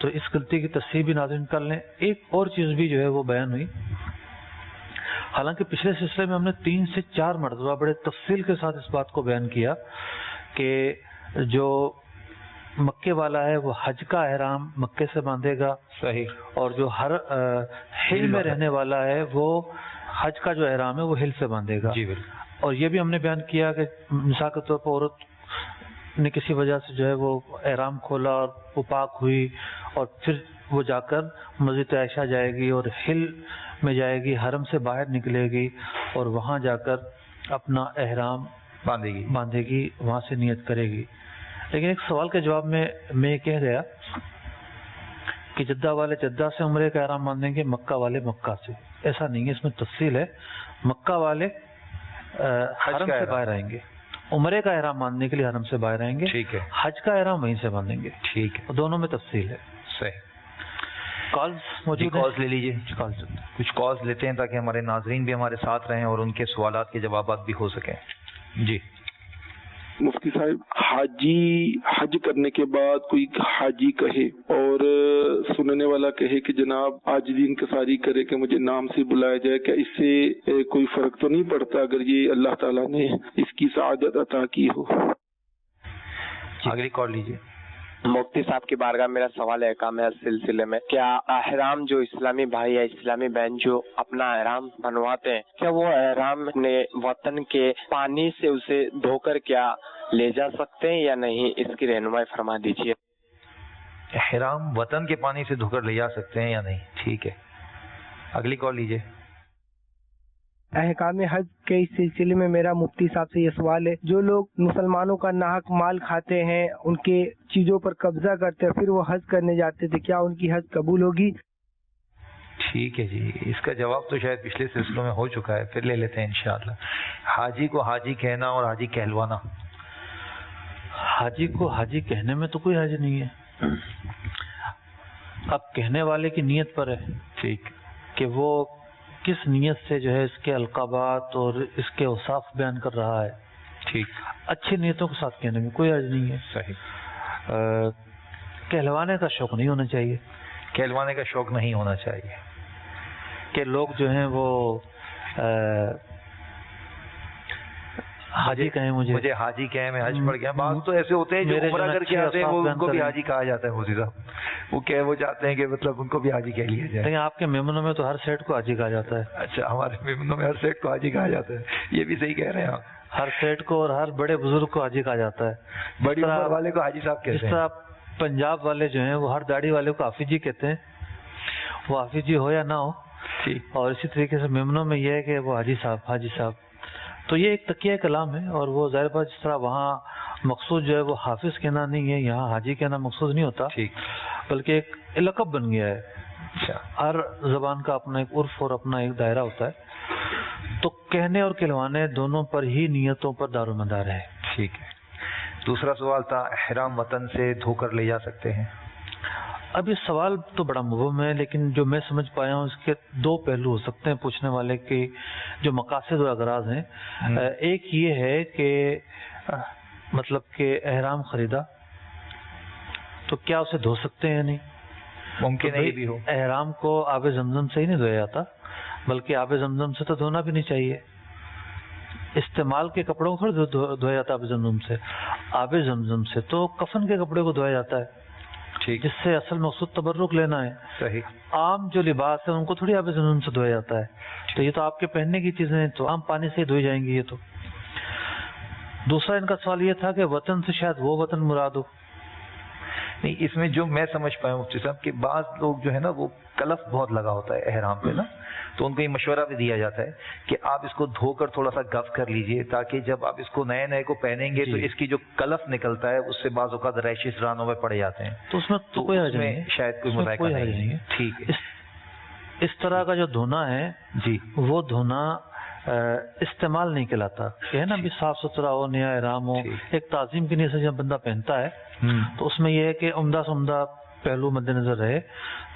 تو اس غلطی کی تصحیح بھی ناظرین کر لیں. ایک اور چیز بھی جو ہے وہ بیان ہوئی، حالانکہ پچھلے سلسلے میں ہم نے 3 سے 4 مرتبہ بڑے تفصیل کے ساتھ اس بات کو بیان کیا کہ جو مکے والا ہے وہ حج کا احرام مکے سے باندھے گا، صحیح، اور جو ہر ہل میں رہنے والا ہے وہ حج کا جو احرام ہے وہ ہل سے باندھے گا. جی بالکل. اور یہ بھی ہم نے بیان کیا کہ مثال کے طور پر عورت نے کسی وجہ سے جو ہے وہ احرام کھولا اور وہ پاک ہوئی اور پھر وہ جا کر مسجد عائشہ جائے گی اور ہل میں جائے گی، حرم سے باہر نکلے گی اور وہاں جا کر اپنا احرام باندھے گی، وہاں سے نیت کرے گی. لیکن ایک سوال کے جواب میں یہ کہہ گیا کہ جدہ والے جدہ سے عمرے کا احرام باندھیں گے، مکہ والے مکہ سے. ایسا نہیں ہے، اس میں تفصیل ہے. مکہ والے حرم سے باہر آئیں گے، عمرے کا احرام باندھنے کے لیے حرم سے باہر آئیں گے، ٹھیک ہے، حج کا احرام وہیں سے باندھیں گے. ٹھیک ہے، دونوں میں تفصیل ہے. صحیح. کالز موجود ہیں؟ کالز لے لیجیے. کچھ کالز لیتے ہیں تاکہ ہمارے ناظرین بھی ہمارے ساتھ رہیں اور ان کے سوالات کے جوابات بھی ہو سکیں. جی مفتی صاحب، حاجی حج کرنے کے بعد کوئی حاجی کہے اور سننے والا کہے کہ جناب آج بھی انکساری کرے کہ مجھے نام سے بلایا جائے، کیا اس سے کوئی فرق تو نہیں پڑتا اگر یہ اللہ تعالیٰ نے اس کی سعادت عطا کی ہو؟ اگلی کال لیجیے. مفتی صاحب کی بارگاہ میرا سوال ہے کام ہے اس سلسلے میں، کیا احرام جو اسلامی بھائی یا اسلامی بہن جو اپنا احرام بنواتے ہیں، کیا وہ احرام اپنے وطن کے پانی سے اسے دھو کر کیا لے جا سکتے ہیں یا نہیں؟ اس کی رہنمائی فرما دیجیے. احرام وطن کے پانی سے دھو کر لے جا سکتے ہیں یا نہیں؟ ٹھیک ہے، اگلی کال لیجیے. احکام حج کے اس سلسلے میں میرا مفتی صاحب سے یہ سوال ہے، جو لوگ مسلمانوں کا ناحق مال کھاتے ہیں، ان کے چیزوں پر قبضہ کرتے ہیں، پھر وہ حج کرنے جاتے تھے، کیا ان کی حج قبول ہوگی؟ ٹھیک ہے جی، اس کا جواب تو شاید پچھلے سلسلوں میں ہو چکا ہے، پھر لے لیتے ہیں انشاءاللہ. حاجی کو حاجی کہنا اور حاجی کہلوانا. حاجی کو حاجی کہنے میں تو کوئی حرج نہیں ہے، اب کہنے والے کی نیت پر ہے. ٹھیک، کہ وہ کس نیت سے جو ہے اس کے القابات اور اس کے اوصاف بیان کر رہا ہے. ٹھیک، اچھی نیتوں کے ساتھ کہنے میں کوئی حرج نہیں ہے. صحیح. کہلوانے کا شوق نہیں ہونا چاہیے. کہلوانے کا شوق نہیں ہونا چاہیے کہ لوگ جو ہیں وہ حاجی کہیں، مجھے حاجی کہیں، میں حج پڑھ گیا. بعض تو ایسے ہوتے ہیں جو عمرہ کر کے آتے ہیں، وہ ان کو بھی حاجی کہا جاتا ہے. مفتی صاحب وہ چاہتے ہیں کہ مطلب ان کو بھی حاجی کہہ لیا جائے. لیکن آپ کے میمنوں میں تو ہر سیٹ کو حاجی کہا جاتا ہے. اچھا، ہمارے میمنوں میں ہر سیٹ کو حاجی کہا جاتا ہے. یہ بھی صحیح کہہ رہے ہیں آپ. ہر سیٹ کو اور ہر بڑے بزرگ کو حاجی کہا جاتا ہے. بڑی عمر والے کو حاجی صاحب کہتے ہیں. جس طرح پنجاب والے جو ہیں وہ ہر داڑھی والے کو حافظ جی کہتے ہیں، وہ حافظ جی ہو یا نہ ہو. اور اسی طریقے سے میمنوں میں یہ ہے کہ وہ حاجی صاحب. تو یہ ایک تکیہ کلام ہے، اور وہ ظاہر بات جس طرح وہاں مقصود جو ہے وہ حافظ کہنا نہیں ہے، یہاں حاجی کہنا مقصود نہیں ہوتا، بلکہ ایک لقب بن گیا ہے. ہر زبان کا اپنا ایک عرف اور اپنا ایک دائرہ ہوتا ہے. تو کہنے اور کہلوانے دونوں پر ہی نیتوں پر دار و مدار ہے. ٹھیک ہے. دوسرا سوال تھا احرام وطن سے دھو کر لے جا سکتے ہیں. اب یہ سوال تو بڑا مبہم ہے، لیکن جو میں سمجھ پایا ہوں اس کے 2 پہلو ہو سکتے ہیں پوچھنے والے کے جو مقاصد و اغراض ہیں. ایک یہ ہے کہ مطلب کہ احرام خریدا تو کیا اسے دھو سکتے ہیں یا نہیں؟ ممکن ہے بھی ہو. احرام کو آب زمزم سے ہی نہیں دھویا جاتا، بلکہ آب زمزم سے تو دھونا بھی نہیں چاہیے. استعمال کے کپڑوں کو دھویا جاتا ہے آب زمزم سے. آب زمزم سے تو کفن کے کپڑے کو دھویا جاتا ہے، جس سے اصل مقصود تبرک لینا ہے. صحیح. عام جو لباس ہے ان کو تھوڑی آب زمزم سے دھویا جاتا ہے. تو یہ تو آپ کے پہننے کی چیزیں ہیں، تو عام پانی سے ہی دھوئی جائیں گی یہ تو. دوسرا ان کا سوال یہ تھا کہ وطن سے شاید وہ وطن مراد ہو. نہیں، اس میں جو میں سمجھ پایا مفتی صاحب کہ بعض لوگ جو ہے نا وہ کلف بہت لگا ہوتا ہے احرام پہ نا، تو ان کو یہ مشورہ بھی دیا جاتا ہے کہ آپ اس کو دھو کر تھوڑا سا گف کر لیجئے، تاکہ جب آپ اس کو نئے کو پہنیں گے تو اس کی جو کلف نکلتا ہے اس سے بعض اوقات ریشز رانوں میں پڑ جاتے ہیں. تو اس میں تو کوئی حرج نہیں ہے، شاید کوئی مذائقہ نہیں ہے. ٹھیک ہے. اس طرح کا جو دھونا ہے جی، وہ دھونا استعمال نہیں کہلاتا. کہ ہے نا بھی صاف ستھرا ہو، نیا احرام ہو، ایک تعظیم کی نیت سے جب بندہ پہنتا ہے تو اس میں یہ ہے کہ عمدہ سے عمدہ پہلو مد نظر رہے.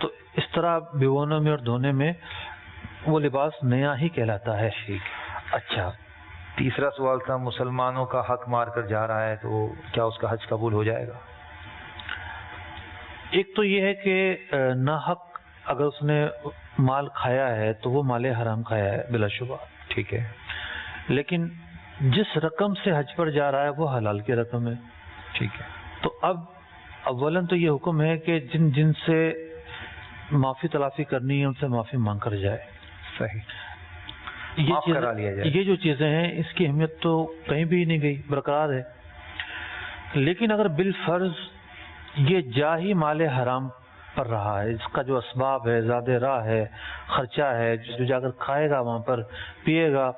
تو اس طرح بھگونے میں اور دھونے میں وہ لباس نیا ہی کہلاتا ہے. اچھا. تیسرا سوال تھا مسلمانوں کا حق مار کر جا رہا ہے تو کیا اس کا حج قبول ہو جائے گا؟ ایک تو یہ ہے کہ ناحق اگر اس نے مال کھایا ہے تو وہ مال حرام کھایا ہے بلا شبہ، ٹھیک ہے، لیکن جس رقم سے حج پر جا رہا ہے وہ حلال کی رقم ہے، ٹھیک ہے، تو اب اولاً تو یہ حکم ہے کہ جن سے معافی تلافی کرنی ہے ان سے معافی مانگ کر جائے، صحیح، معاف کرا لیا جائے۔ یہ جو چیزیں ہیں اس کی اہمیت تو کہیں بھی نہیں گئی، برقرار ہے۔ لیکن اگر بالفرض یہ جا ہی مال حرام پر رہا ہے، اس کا جو اسباب ہے، زیادہ راہ ہے، خرچہ ہے، جو جا کر کھائے گا وہاں پر پیے گا،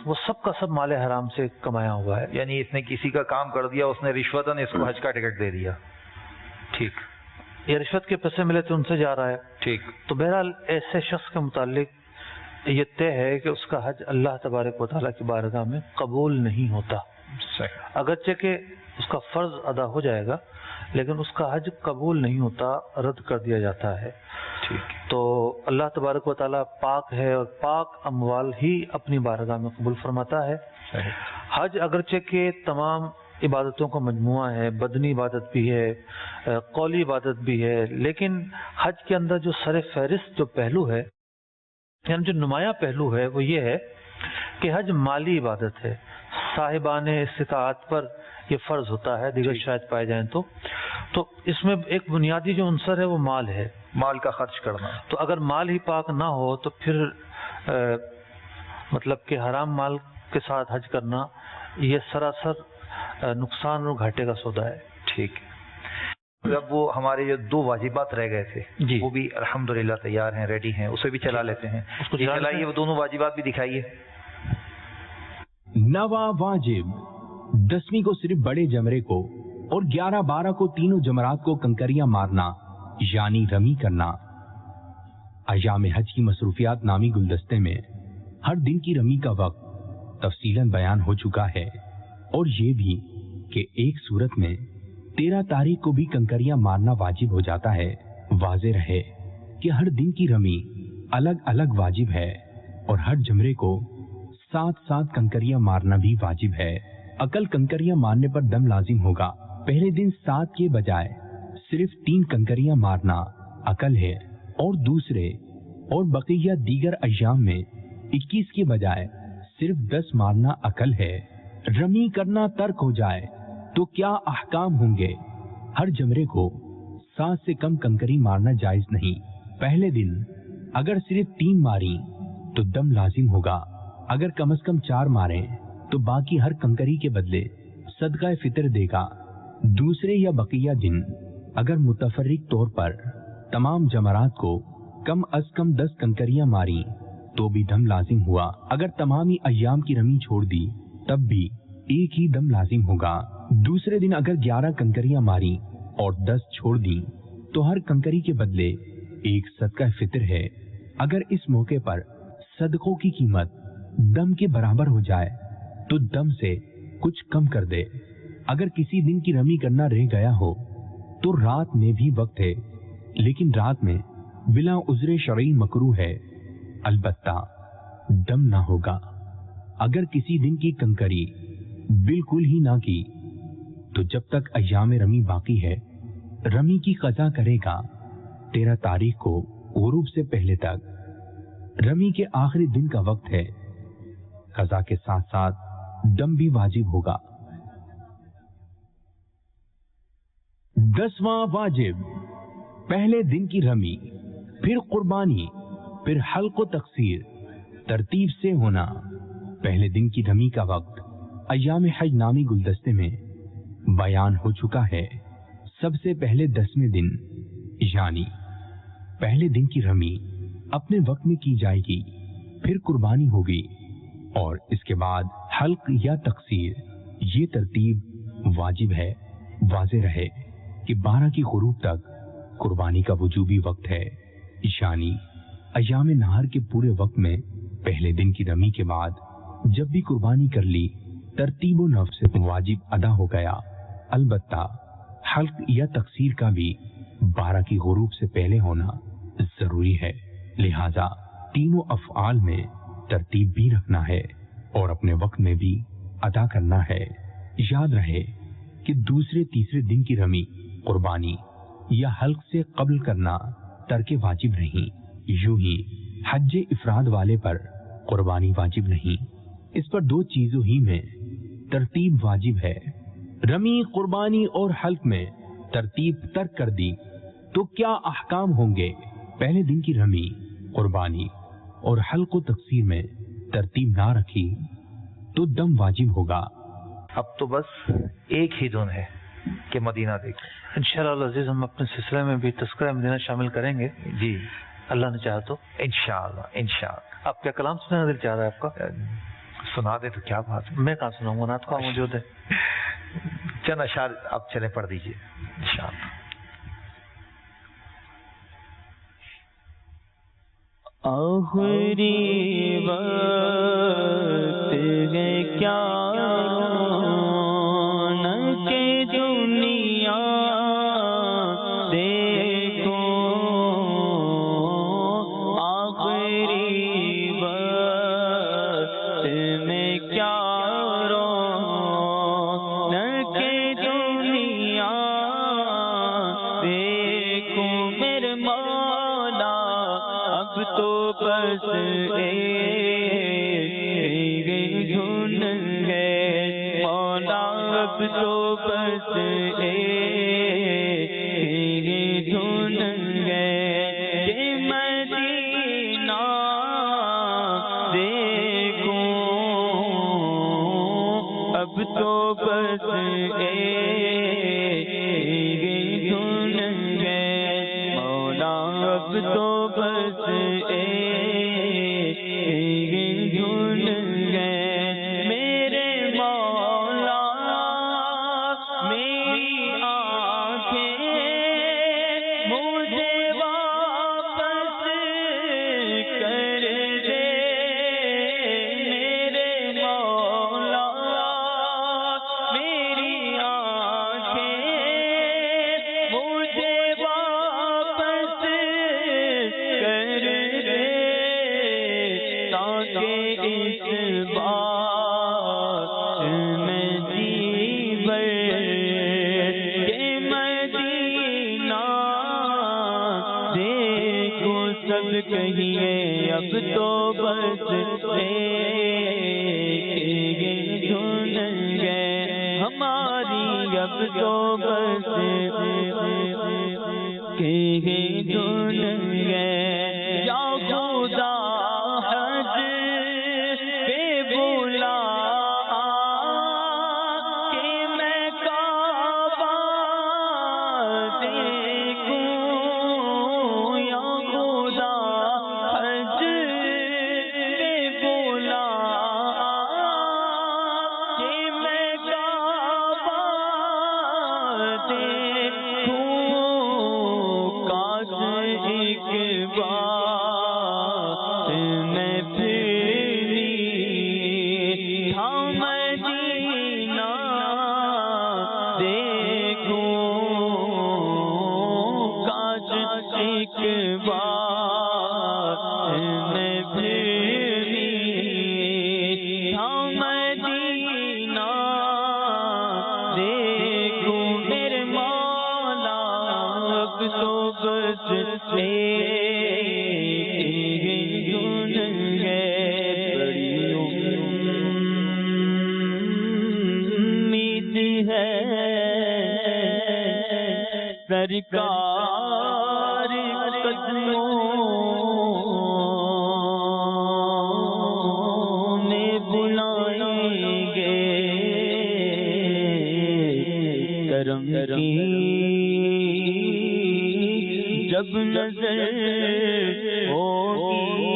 وہ سب کا سب مال حرام سے کمایا ہوا ہے، یعنی اس نے کسی کا کام کر دیا، اس نے رشوتاً اس کو حج کا ٹکٹ دے دیا، ٹھیک، یہ رشوت کے پیسے ملے تو ان سے جا رہا ہے، ٹھیک، تو بہرحال ایسے شخص کے متعلق یہ طے ہے کہ اس کا حج اللہ تبارک و تعالیٰ کی بارگاہ میں قبول نہیں ہوتا، صحیح، اگرچہ کہ اس کا فرض ادا ہو جائے گا لیکن اس کا حج قبول نہیں ہوتا، رد کر دیا جاتا ہے، ٹھیک، تو اللہ تبارک و تعالیٰ پاک ہے اور پاک اموال ہی اپنی بارگاہ میں قبول فرماتا ہے۔ صحیح، حج اگرچہ کہ تمام عبادتوں کا مجموعہ ہے، بدنی عبادت بھی ہے، قولی عبادت بھی ہے، لیکن حج کے اندر جو سر فہرست جو پہلو ہے، یعنی جو نمایاں پہلو ہے، وہ یہ ہے کہ حج مالی عبادت ہے، صاحبان استطاعت پر یہ فرض ہوتا ہے، دیگر شاید پائے جائیں تو اس میں ایک بنیادی جو عنصر ہے وہ مال ہے، مال کا خرچ کرنا، تو اگر مال ہی پاک نہ ہو تو پھر مطلب کہ حرام مال کے ساتھ حج کرنا یہ سراسر نقصان اور گھاٹے کا سودا ہے۔ ٹھیک، اب وہ ہمارے جو 2 واجبات رہ گئے تھے جی، وہ بھی الحمدللہ تیار ہیں، ریڈی ہیں، اسے بھی چلا لیتے ہیں، اس کو چلائیے، وہ دونوں واجبات بھی دکھائیے۔ نواں واجب، 10ویں کو صرف بڑے جمرے کو اور 11، 12 کو تینوں جمرات کو کنکریاں مارنا یعنی رمی کرنا۔ ایام حج کی مصروفیات نامی گلدستے میں ہر دن کی رمی کا وقت تفصیلاً بیان ہو چکا ہے، اور یہ بھی کہ ایک صورت میں 13 تاریخ کو بھی کنکریاں مارنا واجب ہو جاتا ہے۔ واضح رہے کہ ہر دن کی رمی الگ الگ واجب ہے اور ہر جمرے کو 7 کنکریاں مارنا بھی واجب ہے۔ عقل کنکریاں مارنے پر دم لازم ہوگا۔ پہلے دن 7 کے بجائے صرف 3 کنکریاں مارنا عقل ہے، اور دوسرے اور بقیہ دیگر ایام میں 21 کے بجائے صرف 10 مارنا عقل ہے۔ رمی کرنا ترک ہو جائے تو کیا احکام ہوں گے؟ ہر جمرے کو 7 سے کم کنکری مارنا جائز نہیں۔ پہلے دن اگر صرف 3 ماری تو دم لازم ہوگا، اگر کم از کم 4 ماریں تو باقی ہر کنکری کے بدلے صدقہ فطر دے گا۔ دوسرے یا بقیہ دن اگر متفرق طور پر تمام جمرات کو کم از کم 10 کنکریاں ماری تو بھی دم لازم ہوا۔ اگر تمامی ایام کی رمی چھوڑ دی تب بھی ایک ہی دم لازم ہوگا۔ دوسرے دن اگر 11 کنکریاں ماری اور 10 چھوڑ دی تو ہر کنکری کے بدلے ایک صدقہ فطر ہے۔ اگر اس موقع پر صدقوں کی قیمت دم کے برابر ہو جائے تو دم سے کچھ کم کر دے۔ اگر کسی دن کی رمی کرنا رہ گیا ہو تو رات میں بھی وقت ہے، لیکن رات میں بلا عذر شرعی مکروہ ہے، البتہ دم نہ ہوگا۔ اگر کسی دن کی کنکری بالکل ہی نہ کی تو جب تک ایام رمی باقی ہے رمی کی قضا کرے گا۔ 13 تاریخ کو غروب سے پہلے تک رمی کے آخری دن کا وقت ہے، قضا کے ساتھ ساتھ دم بھی واجب ہوگا۔ 10واں واجب، پہلے دن کی رمی، پھر قربانی، پھر حلق و تقصیر ترتیب سے ہونا۔ پہلے دن کی رمی کا وقت ایام حج نامی گلدستے میں بیان ہو چکا ہے۔ سب سے پہلے 10ویں دن یعنی پہلے دن کی رمی اپنے وقت میں کی جائے گی، پھر قربانی ہوگی، اور اس کے بعد حلق یا تقصیر۔ یہ ترتیب واجب ہے۔ واضح رہے کہ 12 کی غروب تک قربانی کا وجوبی وقت ہے، یعنی ایام نہار کے پورے وقت میں پہلے دن کی رمی کے بعد جب بھی قربانی کر لی ترتیب و نفس سے واجب ادا ہو گیا۔ البتہ حلق یا تقصیر کا بھی 12 کی غروب سے پہلے ہونا ضروری ہے، لہذا تینوں افعال میں ترتیب بھی رکھنا ہے اور اپنے وقت میں بھی ادا کرنا ہے۔ یاد رہے کہ دوسرے تیسرے دن کی رمی قربانی یا حلق سے قبل کرنا ترک واجب نہیں، یوں ہی حج افراد والے پر قربانی واجب نہیں، اس پر دو چیزوں ہی میں ترتیب واجب ہے۔ رمی، قربانی اور حلق میں ترتیب ترک کر دی تو کیا احکام ہوں گے؟ پہلے دن کی رمی، قربانی اور حلق و تقصیر میں ترتیب نہ رکھی تو دم واجب ہوگا۔ اب تو بس ایک ہی دن ہے کہ مدینہ دیکھیں۔ انشاءاللہ عزیز ہم اپنے سلسلے میں بھی تذکرہ مدینہ شامل کریں گے، جی اللہ نے چاہا تو۔ انشاءاللہ انشاءاللہ۔ آپ کیا کلام سننے دل چاہ رہا ہے آپ کا؟ سنا دے تو کیا بات ہے، میں کہاں سناؤں گا، نعت خواہ موجود ہے۔ چند اشعار آپ چلے پڑھ دیجئے انشاءاللہ۔ آخری وقت ہے کیا کہ دنیا دیکھو، آخری وقت میں کیا کہ دنیا دیکھو میرے مولا، اب تو بس ایک دھن ہے مولا، اب تو بس ایک دھن ہے کہ مدینہ دیکھوں، اب تو بس ایک دھن ہے مولا، اب تو بس کہیے اب تو بس ایک دھن ہے ہماری، اب تو بس ایک دھن ہے یا خدا حج پہ بلا کہ میں کعبہ دیکھوں، یا خدا حج پہ بلا کہ میں کعبہ دیکھوں، کاش ایک بار میں پھری تھا مدینہ دیکھوں، کاش ایک بار میں پھری تھا مدینہ دیکھوں، میرے مولا اب تو بس ایک دھن ہے، بڑی امید ہے سرکار قدموں میں بلائیں گے، کرم کی جب نظر ہوگی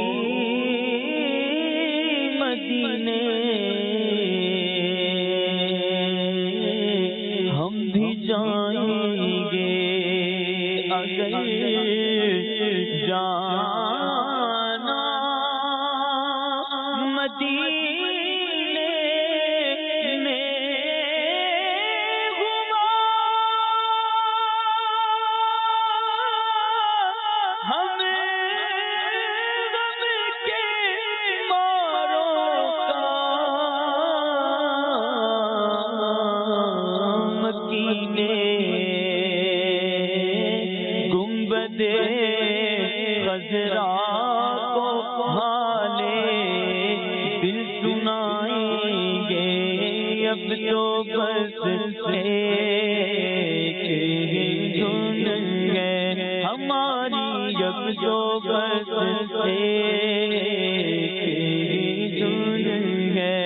مدینے، ہم بھی جائیں گے اگر جانا مدینے میں ہوا، ہم غم کے ماروں کا مکینے دے خضرا کو حالے دل سنائیں گے اب تو بس ایک دھن ہے ہماری اب تو بس ایک دھن ہے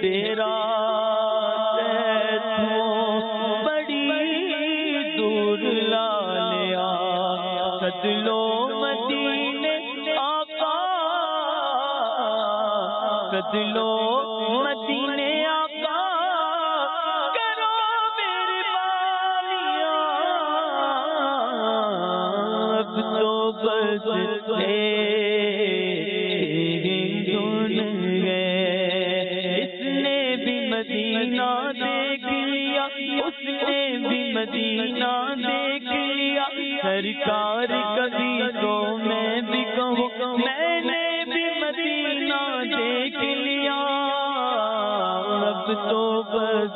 تیرا بڑی دور لا لیا کدلو مدینے آقا کدلو مدینے آقا کرو میری بالیاں اب تو بس مدینہ دیکھ لیا اس نے بھی مدینہ دیکھ لیا سرکار کبھی تو میں بھی کہوں میں نے بھی مدینہ دیکھ لیا اب تو بس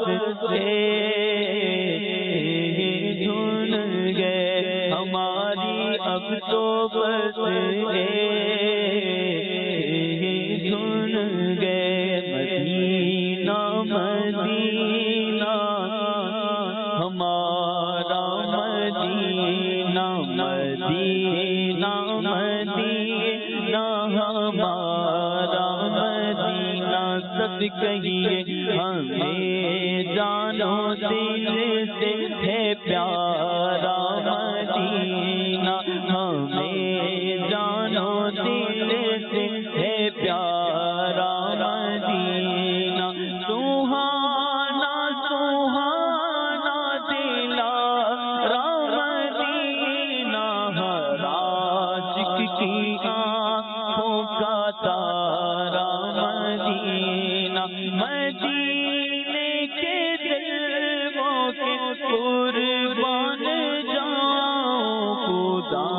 دھن گئے ہماری اب تو بس دھن گئے مدینہ مدینہ ہمارا مدینہ مدینہ مدینہ ہمارا مدینہ سب کہیے ہمیں جانو دل سے ہے پیارا مدینہ ہمیں جانو دل سے ہے پیارا مدینہ سوہانا سوہانا دلارا مدینہ ہر عاشق کی آنکھوں کا تارا مدینہ مدینے کے دلوں کے قربان جاؤں خدا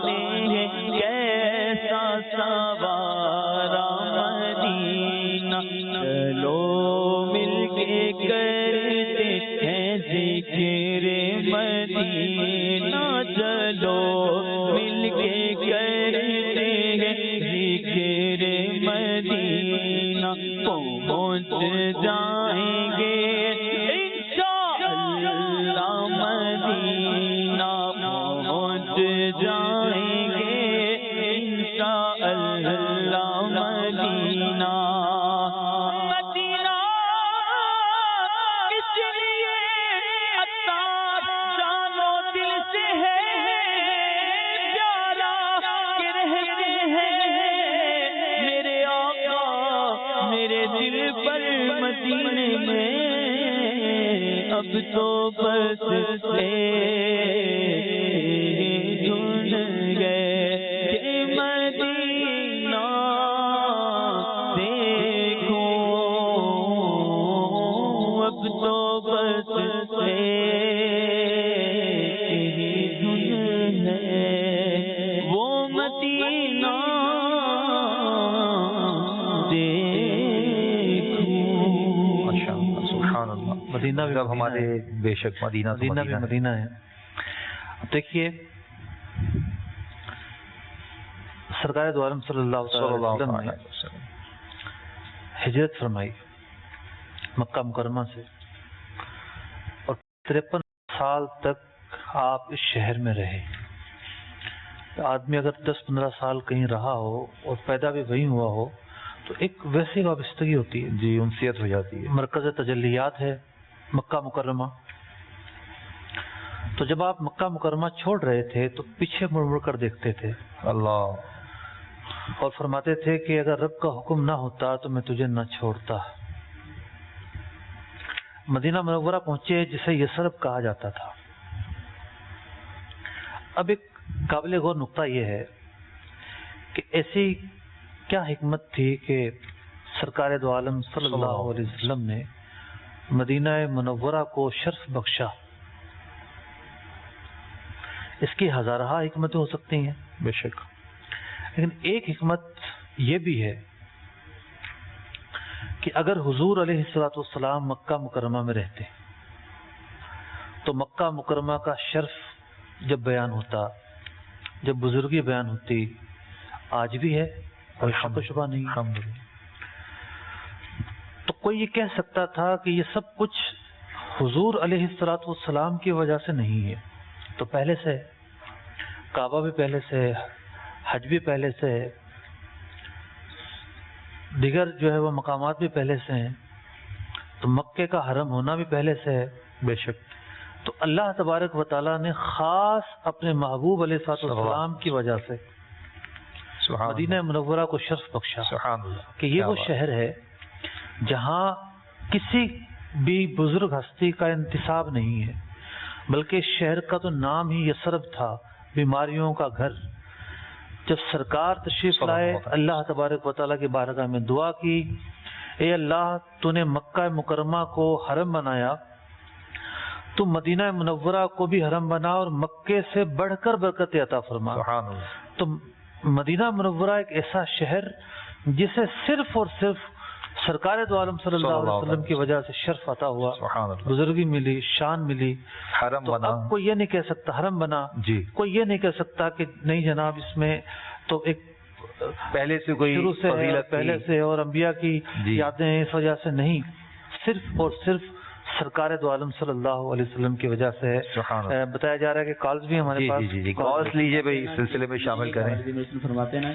نے کیسا سوارا مدینہ چلو مل کے کرتے ہیں ذکر مدینہ چلو مل کے کرتے ہیں ذکر مدینہ پہنچ جائیں گے انشاءاللہ مدینہ پہنچ جائیں گے انشاءاللہ مدینہ مدینہ اس لیے عطار جانو دل سے ہے پیارا کہ رہتے ہیں میرے آقا میرے دل پر مدینے میں اب تو بس دھن گئے کہ مدینہ دیکھو اب تو بس دھن ہے وہ مدینہ دیکھو سبحان اللہ مدینہ بھی جب ہمارے بے شک مدینہ تو مدینہ بھی مدینہ ہے. اب دیکھیے سرکار دو عالم صلی اللہ علیہ وسلم نے ہجرت فرمائی مکہ مکرمہ سے اور 53 سال تک آپ اس شہر میں رہے. آدمی اگر 10-15 سال کہیں رہا ہو اور پیدا بھی وہیں ہوا ہو تو ایک ویسی وابستگی ہوتی ہے جی انسیت ہو جاتی ہے. مرکز تجلیات ہے مکہ مکرمہ. تو جب آپ مکہ مکرمہ چھوڑ رہے تھے تو پیچھے مڑ مڑ کر دیکھتے تھے اللہ اور فرماتے تھے کہ اگر رب کا حکم نہ ہوتا تو میں تجھے نہ چھوڑتا۔ مدینہ منورہ پہنچے جسے یثرب کہا جاتا تھا۔ اب ایک قابل غور نقطہ یہ ہے کہ ایسی کیا حکمت تھی کہ سرکار دو عالم صلی اللہ علیہ وسلم نے مدینہ منورہ کو شرف بخشا۔ اس کی ہزارہ حکمتیں ہو سکتی ہیں بے شک، لیکن ایک حکمت یہ بھی ہے کہ اگر حضور علیہ الصلوۃ والسلام مکہ مکرمہ میں رہتے تو مکہ مکرمہ کا شرف جب بیان ہوتا، جب بزرگی بیان ہوتی، آج بھی ہے، کوئی شک و شبہ نہیں۔ تو کوئی یہ کہہ سکتا تھا کہ یہ سب کچھ حضور علیہ الصلوۃ والسلام کی وجہ سے نہیں ہے، تو پہلے سے ہے، کعبہ بھی پہلے سے ہے، حج بھی پہلے سے ہے، دیگر جو ہے وہ مقامات بھی پہلے سے ہیں، تو مکے کا حرم ہونا بھی پہلے سے ہے۔ بے شک، تو اللہ تبارک و تعالیٰ نے خاص اپنے محبوب علیہ الصلوۃ والسلام کی وجہ سے مدینہ منورہ کو شرف بخشا کہ یہ وہ شہر ہے جہاں کسی بھی بزرگ ہستی کا انتساب نہیں ہے، بلکہ شہر کا تو نام ہی یثرب تھا، بیماریوں کا گھر۔ جب سرکار تشریف لائے، اللہ تبارک و تعالیٰ کی بارگاہ میں دعا کی، اے اللہ تو نے مکہ مکرمہ کو حرم بنایا، تو مدینہ منورہ کو بھی حرم بنا اور مکے سے بڑھ کر برکت عطا فرما۔ تو مدینہ منورہ ایک ایسا شہر جسے صرف اور صرف سرکار دو عالم صلی اللہ علیہ وسلم کی وجہ سے شرف عطا ہوا، بزرگی ملی، شان ملی، حرم تو بنا۔ اب کوئی یہ نہیں کہہ سکتا حرم بنا، جی، کوئی یہ نہیں کہہ سکتا کہ نہیں جناب اس میں تو ایک پہلے سے کوئی شروع سے ہے، فضیلت پہلے سے اور انبیاء کی جی یادیں اس وجہ سے نہیں، صرف اور صرف سرکار دو عالم صلی اللہ علیہ وسلم کی وجہ سے ہے۔ بتایا جا رہا ہے کہ کالز بھی ہمارے پاس، جی کالز لیجئے بھائی، اس سلسلے میں شامل کریں۔ فرماتے ہیں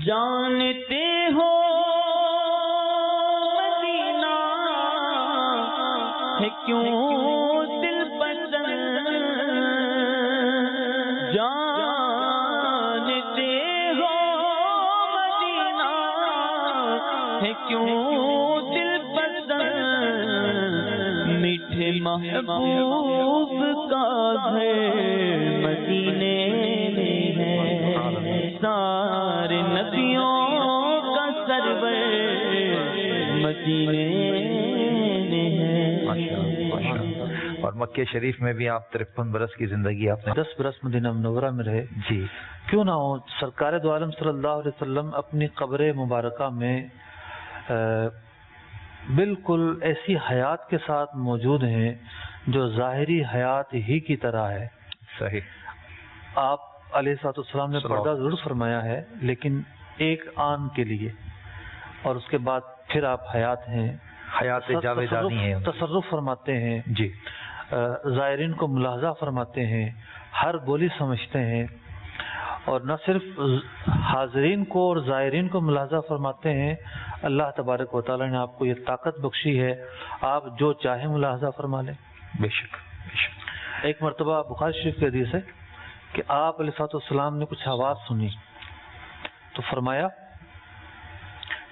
جانتے ہو مدینہ ہے کیوں دل پسند، جانتے ہو مدینہ ہے کیوں دل پسند، میٹھے محبوب کا گھر مدینے میں ہے، سارے نبیوں کا سرور مدینے میں ہے۔ اور مکہ شریف میں بھی آپ 53 برس کی زندگی آپ نے 10 برس مدینہ منورہ میں رہے۔ جی، کیوں نہ ہو، سرکار دو عالم صلی اللہ علیہ وسلم اپنی قبر مبارکہ میں بالکل ایسی حیات کے ساتھ موجود ہیں جو ظاہری حیات ہی کی طرح ہے۔ صحیح، آپ علیہ الصلوۃ والسلام نے پردہ ضرور فرمایا ہے لیکن ایک آن کے لیے، اور اس کے بعد پھر آپ حیات ہیں، حیات جاویدانی ہے، تصرف فرماتے ہیں، جی، زائرین کو ملاحظہ فرماتے ہیں، ہر بولی سمجھتے ہیں، اور نہ صرف حاضرین کو اور زائرین کو ملاحظہ فرماتے ہیں، اللہ تبارک و تعالیٰ نے آپ کو یہ طاقت بخشی ہے، آپ جو چاہیں ملاحظہ فرما لیں۔ بے شک، بے شک۔ ایک مرتبہ بخاری شریف کی حدیث ہے کہ آپ علیہ الصلوۃ والسلام نے کچھ آواز سنی تو فرمایا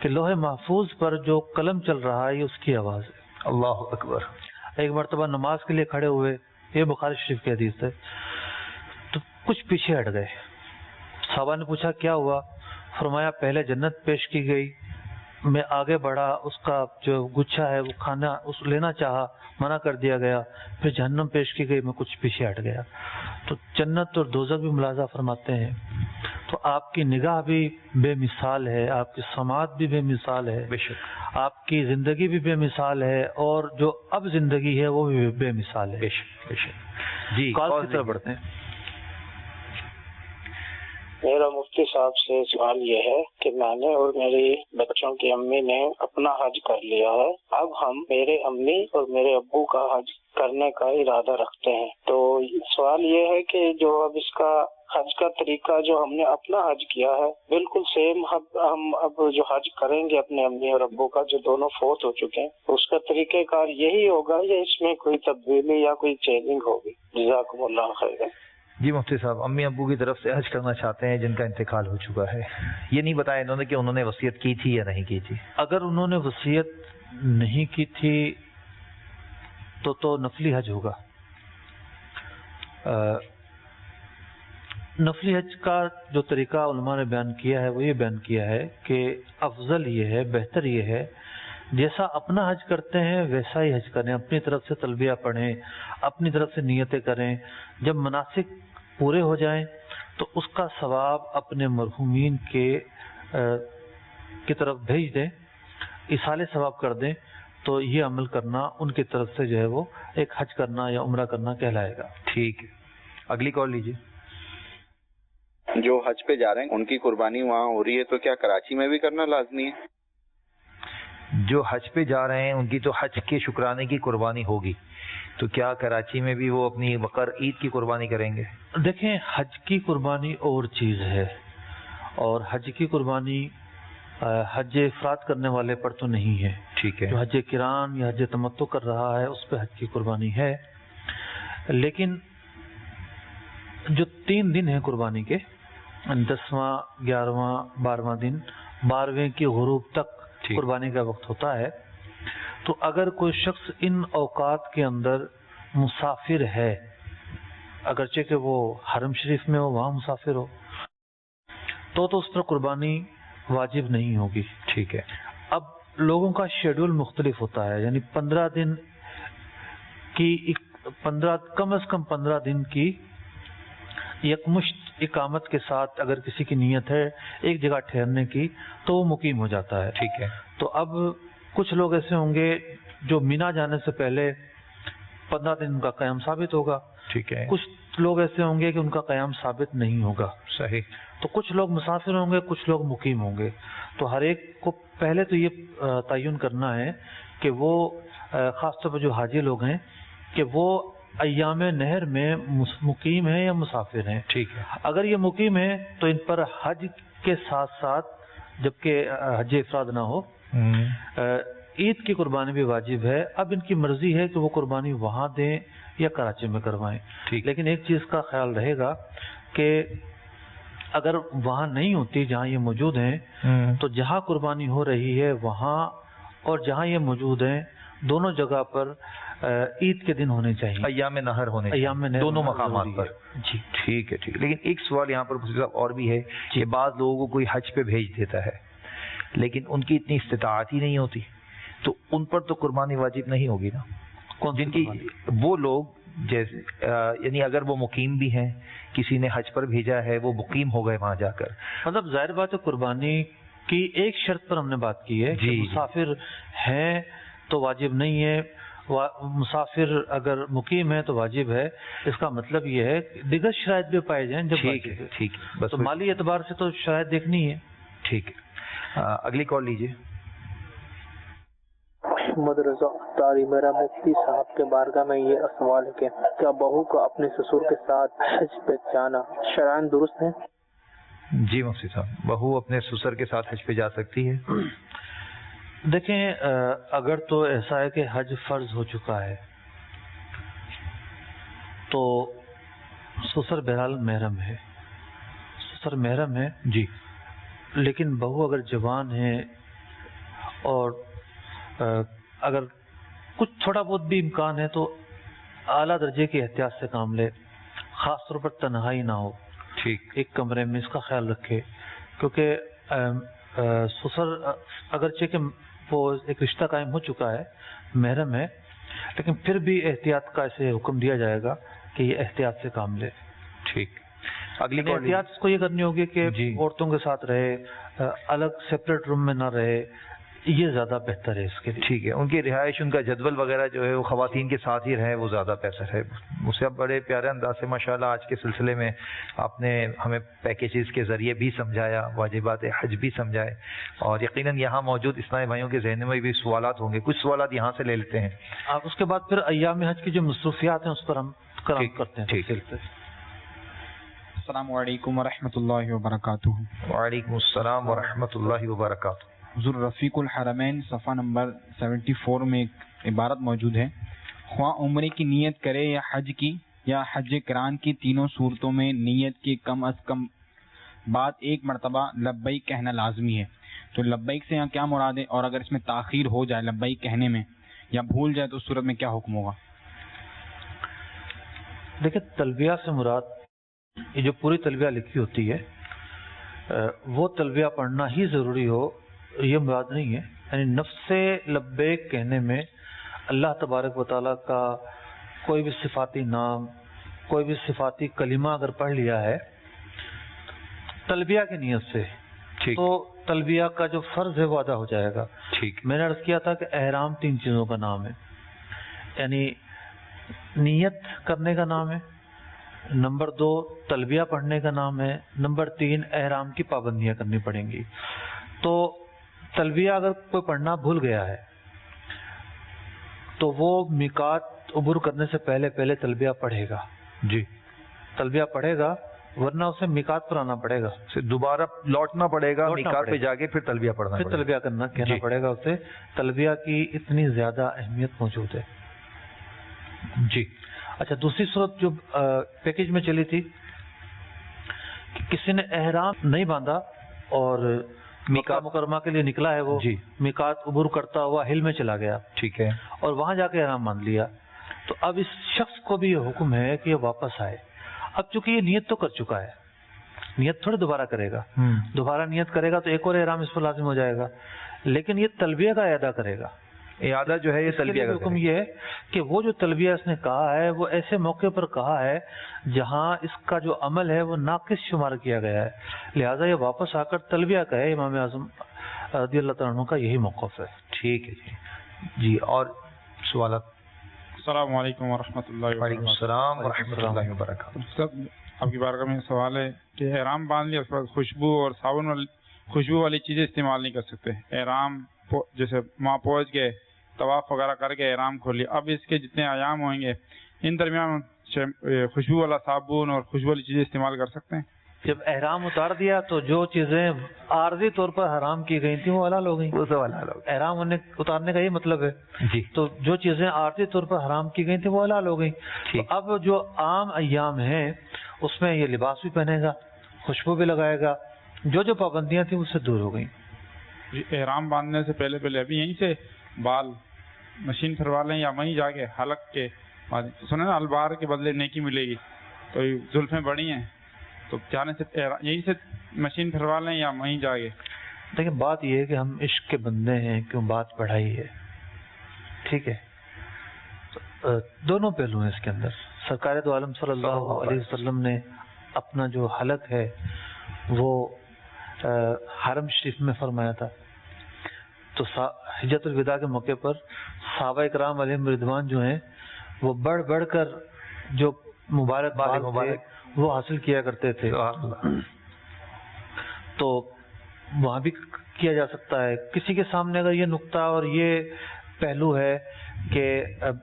کہ لوح محفوظ پر جو قلم چل رہا ہے یہ اس کی آواز ہے۔ اللہ اکبر۔ ایک مرتبہ نماز کے لیے کھڑے ہوئے، یہ بخاری شریف کی حدیث ہے، تو کچھ پیچھے ہٹ گئے۔ صحابہ نے پوچھا کیا ہوا؟ فرمایا پہلے جنت پیش کی گئی، میں آگے بڑھا، اس کا جو گچھا ہے وہ کھانا اس لینا چاہا، منع کر دیا گیا، پھر جہنم پیش کی گئی، میں کچھ پیچھے ہٹ گیا۔ تو جنت اور دوزخ بھی ملاحظہ فرماتے ہیں۔ تو آپ کی نگاہ بھی بے مثال ہے، آپ کی سماعت بھی بے مثال ہے، بے شک، آپ کی زندگی بھی بے مثال ہے، اور جو اب زندگی ہے وہ بھی بے مثال ہے۔ بے شک، بے شک۔ جی، کال کی طرف بڑھتے ہیں۔ میرا مفتی صاحب سے سوال یہ ہے کہ میں نے اور میری بچوں کی امی نے اپنا حج کر لیا ہے، اب ہم میرے امی اور میرے ابو کا حج کرنے کا ارادہ رکھتے ہیں، تو سوال یہ ہے کہ جو اب اس کا حج کا طریقہ جو ہم نے اپنا حج کیا ہے بالکل سیم ہم اب جو حج کریں گے اپنے امی اور ابو کا جو دونوں فوت ہو چکے ہیں، اس کا طریقہ کار یہی ہوگا یا اس میں کوئی تبدیلی یا کوئی چینجنگ ہوگی؟ جزاکم اللہ خیر۔ جی مفتی صاحب، امی ابو کی طرف سے حج کرنا چاہتے ہیں جن کا انتقال ہو چکا ہے، یہ نہیں بتایا انہوں نے کہ انہوں نے وصیت کی تھی یا نہیں کی تھی۔ اگر انہوں نے وصیت نہیں کی تھی تو نفلی حج ہوگا۔ نفلی حج کا جو طریقہ علماء نے بیان کیا ہے وہ یہ بیان کیا ہے کہ افضل یہ ہے، بہتر یہ ہے، جیسا اپنا حج کرتے ہیں ویسا ہی حج کریں، اپنی طرف سے تلبیہ پڑھیں، اپنی طرف سے نیتیں کریں، جب مناسک پورے ہو جائیں تو اس کا ثواب اپنے مرحومین کی طرف بھیج دیں، ایصال ثواب کر دیں، تو یہ عمل کرنا ان کی طرف سے جو ہے وہ ایک حج کرنا یا عمرہ کرنا کہلائے گا۔ ٹھیک ہے، اگلی کال لیجیے۔ جو حج پہ جا رہے ہیں ان کی قربانی وہاں ہو رہی ہے تو کیا کراچی میں بھی کرنا لازمی ہے؟ جو حج پہ جا رہے ہیں ان کی تو حج کے شکرانے کی قربانی ہوگی، تو کیا کراچی میں بھی وہ اپنی بقر عید کی قربانی کریں گے؟ دیکھیں، حج کی قربانی اور چیز ہے، اور حج کی قربانی حج افراد کرنے والے پر تو نہیں ہے۔ ٹھیک ہے، جو حج کران یا حج تمتع کر رہا ہے اس پہ حج کی قربانی ہے، لیکن جو 3 دن ہیں قربانی کے، 10واں 11واں 12واں دن، 12ویں کی غروب تک قربانی کا وقت ہوتا ہے، تو اگر کوئی شخص ان اوقات کے اندر مسافر ہے، اگرچہ کہ وہ حرم شریف میں ہو، وہاں مسافر ہو، تو اس پر قربانی واجب نہیں ہوگی۔ ٹھیک ہے، اب لوگوں کا شیڈول مختلف ہوتا ہے، یعنی 15 دن کی کم از کم 15 دن کی یکمشت اقامت کے ساتھ اگر کسی کی نیت ہے ایک جگہ ٹھہرنے کی تو وہ مقیم ہو جاتا ہے۔ ٹھیک ہے، تو اب کچھ لوگ ایسے ہوں گے جو مینا جانے سے پہلے 15 دن ان کا قیام ثابت ہوگا، ٹھیک ہے، کچھ لوگ ایسے ہوں گے کہ ان کا قیام ثابت نہیں ہوگا۔ صحیح، تو کچھ لوگ مسافر ہوں گے، کچھ لوگ مقیم ہوں گے، تو ہر ایک کو پہلے تو یہ تعین کرنا ہے کہ وہ خاص طور پر جو حاجی لوگ ہیں کہ وہ ایام نہر میں مقیم ہیں یا مسافر ہیں۔ ٹھیک ہے، اگر یہ مقیم ہیں تو ان پر حج کے ساتھ ساتھ، جبکہ حج افراد نہ ہو، عید کی قربانی بھی واجب ہے۔ اب ان کی مرضی ہے کہ وہ قربانی وہاں دیں یا کراچی میں کروائیں، لیکن ایک چیز کا خیال رہے گا کہ اگر وہاں نہیں ہوتی جہاں یہ موجود ہیں، تو جہاں قربانی ہو رہی ہے وہاں اور جہاں یہ موجود ہیں دونوں جگہ پر عید کے دن ہونے چاہیے، ایام نہر ہونے چاہیے دونوں مقامات پر۔ جی ٹھیک ہے، ٹھیک ہے، لیکن ایک سوال یہاں پر اور بھی ہے کہ بعض لوگوں کو کوئی حج پہ بھیج دیتا ہے لیکن ان کی اتنی استطاعت ہی نہیں ہوتی، تو ان پر تو قربانی واجب نہیں ہوگی نا؟ جن کی وہ لوگ جیسے یعنی اگر وہ مقیم بھی ہیں، کسی نے حج پر بھیجا ہے، وہ مقیم ہو گئے وہاں جا کر، مطلب ظاہر بات ہے قربانی کی ایک شرط پر ہم نے بات کی ہے کہ مسافر ہیں تو واجب نہیں ہے، مسافر اگر مقیم ہے تو واجب ہے۔ اس کا مطلب یہ ہے دیگر شرائط بھی پائے جائیں جب واجب ہے، ٹھیک ہے، تو مالی اعتبار سے تو شرائط دیکھنی ہے۔ ٹھیک ہے، اگلی کال لیجیے۔ محمد رضا تاری، میرا مفتی صاحب کے بارگاہ میں یہ سوال ہے کہ کیا بہو کو اپنے سسر کے ساتھ حج پہ جانا شرعاً درست ہے؟ جی مفتی صاحب، بہو اپنے سسر کے ساتھ حج پہ جا سکتی ہے؟ دیکھیں، اگر تو ایسا ہے کہ حج فرض ہو چکا ہے تو سسر بہرحال محرم ہے، سسر محرم ہے جی، لیکن بہو اگر جوان ہے اور اگر کچھ تھوڑا بہت بھی امکان ہے تو اعلیٰ درجے کی احتیاط سے کام لے، خاص طور پر تنہائی نہ ہو، ایک کمرے میں اس کا خیال رکھے، کیونکہ سسر اگرچہ کہ وہ ایک رشتہ قائم ہو چکا ہے، محرم ہے، لیکن پھر بھی احتیاط کا اسے حکم دیا جائے گا کہ یہ احتیاط سے کام لے۔ ٹھیک، اگلی احتیاط اس کو یہ کرنی ہوگی کہ عورتوں کے ساتھ رہے، الگ سیپریٹ روم میں نہ رہے، یہ زیادہ بہتر ہے اس کے لیے۔ ٹھیک ہے، ان کی رہائش، ان کا جدول وغیرہ جو ہے وہ خواتین کے ساتھ ہی رہے، وہ زیادہ بہتر ہے۔ اسے اب بڑے پیارے انداز سے ماشاءاللہ آج کے سلسلے میں آپ نے ہمیں پیکیجز کے ذریعے بھی سمجھایا، واجبات حج بھی سمجھائے، اور یقیناً یہاں موجود اسلامی بھائیوں کے ذہن میں بھی سوالات ہوں گے، کچھ سوالات یہاں سے لے لیتے ہیں، آپ اس کے بعد پھر ایام حج کی جو مصروفیات ہیں اس پر ہم کلام کرتے ہیں۔ ٹھیک ہے، السلام علیکم ورحمۃ اللہ وبرکاتہ۔ وعلیکم السلام ورحمۃ اللہ وبرکاتہ۔ حضور رفیق الحرمین صفحہ نمبر 74 میں ایک عبارت موجود ہے، خواہ عمرے کی نیت کرے یا حج کی، یا حج کران کی تینوں صورتوں میں نیت کی کم از کم بعد ایک مرتبہ لبیک کہنا لازمی ہے، تو لبیک سے یہاں کیا مراد ہے، اور اگر اس میں تاخیر ہو جائے لبیک کہنے میں یا بھول جائے تو اس صورت میں کیا حکم ہوگا؟ دیکھیں، تلبیہ سے مراد یہ جو پوری تلبیہ لکھی ہوتی ہے وہ تلبیہ پڑھنا ہی ضروری ہو یہ مراد نہیں ہے. یعنی نفس لبیک کہنے میں اللہ تبارک و تعالیٰ کا کوئی بھی صفاتی نام، کوئی بھی صفاتی کلمہ اگر پڑھ لیا ہے تلبیہ کی نیت سے تو تلبیہ کا جو فرض ہے وہ ادا ہو جائے گا. میں نے عرض کیا تھا کہ احرام 3 چیزوں کا نام ہے، یعنی نیت کرنے کا نام ہے، نمبر 2 تلبیہ پڑھنے کا نام ہے، نمبر 3 احرام کی پابندیاں کرنی پڑیں گی. تو تلبیہ اگر کوئی پڑھنا بھول گیا ہے تو وہ میقات عبور کرنے سے پہلے تلبیہ پڑھے گا. جی، تلبیہ پڑھے گا، ورنہ اسے میقات پر آنا پڑے گا، دوبارہ لوٹنا پڑے گا میقات پہ جا کے پھر تلبیہ پڑھنا، پھر تلبیہ کہنا پڑے گا اسے. تلبیہ کی اتنی زیادہ اہمیت موجود ہے. جی اچھا، دوسری صورت جو پیکج میں چلی تھی کہ کسی نے احرام نہیں باندھا اور مکہ مکرمہ کے لیے نکلا ہے، وہ میقات عبور کرتا ہوا ہل میں چلا گیا، ٹھیک ہے، اور وہاں جا کے احرام باندھ لیا. تو اب اس شخص کو بھی یہ حکم ہے کہ یہ واپس آئے. اب چونکہ یہ نیت تو کر چکا ہے، نیت تھوڑی دوبارہ کرے گا، دوبارہ نیت کرے گا تو ایک اور احرام اس پر لازم ہو جائے گا، لیکن یہ تلبیہ کا اعادہ کرے گا. اعادہ جو ہے یہ تلبیہ کا حکم یہ ہے کہ وہ جو تلبیہ اس نے کہا ہے وہ ایسے موقع پر کہا ہے جہاں اس کا جو عمل ہے وہ ناقص شمار کیا گیا ہے، لہٰذا یہ واپس آ کر تلبیہ کہے. امام اعظم رضی اللہ تعالیٰ عنہ کا یہی موقف ہے. ٹھیک ہے جی. اور سوالات؟ السلام علیکم ورحمۃ اللہ وبرکاتہ. وعلیکم السلام ورحمۃ اللہ وبرکاتہ. سب آپ کی بارگاہ میں سوال ہے کہ احرام باندھ لیا اس کے بعد خوشبو اور صابن والی خوشبو والی چیزیں استعمال نہیں کر سکتے. احرام جیسے وہاں پہنچ گئے، طواف وغیرہ کر کے احرام کھول لیا، اب اس کے جتنے ایام ہوئیں گے ان درمیان خوشبو والا صابن اور خوشبو والی چیزیں استعمال کر سکتے ہیں؟ جب احرام اتار دیا تو جو چیزیں عارضی طور پر حرام کی گئی تھیں وہ حلال ہو گئیں. وہ سب حلال ہو گئی. احرام اتارنے کا یہ مطلب ہے جی. تو جو چیزیں عارضی طور پر حرام کی گئی تھیں وہ حلال ہو گئیں. اب جو عام ایام ہیں اس میں یہ لباس بھی پہنے گا، خوشبو بھی لگائے گا، جو پابندیاں تھیں اس سے دور ہو گئیں. احرام باندھنے سے پہلے ابھی یہیں سے بال مشین پھروا لیں یا وہیں جا کے حلق کے سنیں نا البار کے بدلے نیکی ملے گی، تو زلفیں بڑی ہیں تو جانے سے یہیں سے مشین پھروا لیں یا وہیں جا کے؟ دیکھیں، بات یہ ہے کہ ہم عشق کے بندے ہیں، کیوں بات بڑھائی ہے، ٹھیک ہے. دونوں پہلو ہیں اس کے اندر. سرکار دو عالم صلی اللہ علیہ وسلم نے اپنا جو حلق ہے وہ حرم شریف میں فرمایا تھا. تو حجۃ الوداع کے موقع پر صحابہ اکرام علیہم رضوان جو ہیں وہ بڑھ کر جو مبارک وہ حاصل کیا کرتے تھے. تو وہاں بھی کیا جا سکتا ہے. کسی کے سامنے اگر یہ نقطہ اور یہ پہلو ہے کہ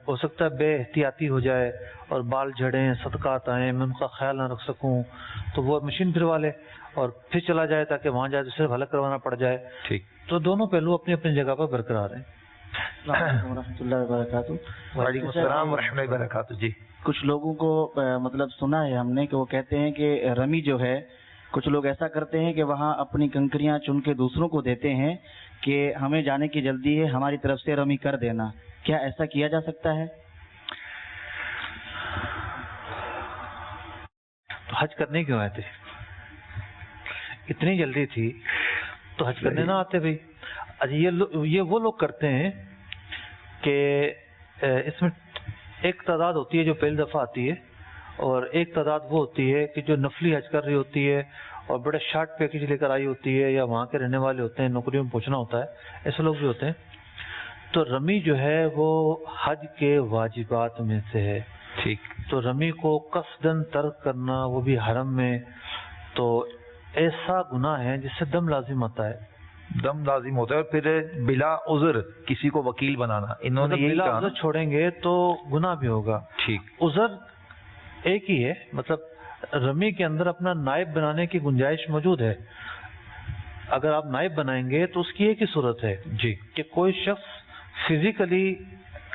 ہو سکتا ہے بے احتیاطی ہو جائے اور بال جھڑیں، صدقات آئیں، میں ان کا خیال نہ رکھ سکوں، تو وہ مشین پھروا لے اور پھر چلا جائے تاکہ وہاں جائے تو صرف حلق کروانا پڑ جائے. ٹھیک. تو دونوں پہلو اپنی اپنی جگہ پر برقرار ہیں. ورحمۃ اللہ وبرکاتہ. وعلیکم السلام ورحمۃ اللہ وبرکاتہ. جی، کچھ لوگوں کو مطلب سنا ہے ہم نے کہ وہ کہتے ہیں کہ رمی جو ہے، کچھ لوگ ایسا کرتے ہیں کہ وہاں اپنی کنکریاں چن کے دوسروں کو دیتے ہیں کہ ہمیں جانے کی جلدی ہے، ہماری طرف سے رمی کر دینا. کیا ایسا کیا جا سکتا ہے؟ تو حج کرنے کیوں آئے تھے؟ اتنی جلدی تھی تو حج کرنے نہ آتے بھائی. یہ وہ لوگ کرتے ہیں کہ اس میں ایک تعداد ہوتی ہے جو پہلی دفعہ آتی ہے اور ایک تعداد وہ ہوتی ہے کہ جو نفلی حج کر رہی ہوتی ہے اور بڑے شارٹ پیکج لے کر آئی ہوتی ہے یا وہاں کے رہنے والے ہوتے ہیں، نوکریوں میں پہنچنا ہوتا ہے، ایسے لوگ بھی ہوتے ہیں. تو رمی جو ہے وہ حج کے واجبات میں سے ہے. ٹھیک. تو رمی کو قصداً ترک کرنا وہ بھی حرم میں تو ایسا گناہ ہے جس سے دم لازم آتا ہے. دم لازم ہوتا ہے. پھر بلا عذر کسی کو وکیل بنانا، انہوں نے یہی کہا عذر چھوڑیں گے تو گناہ بھی ہوگا. ٹھیک. عذر ایک ہی ہے، مطلب رمی کے اندر اپنا نائب بنانے کی گنجائش موجود ہے. اگر آپ نائب بنائیں گے تو اس کی ایک ہی صورت ہے جی کہ کوئی شخص فزیکلی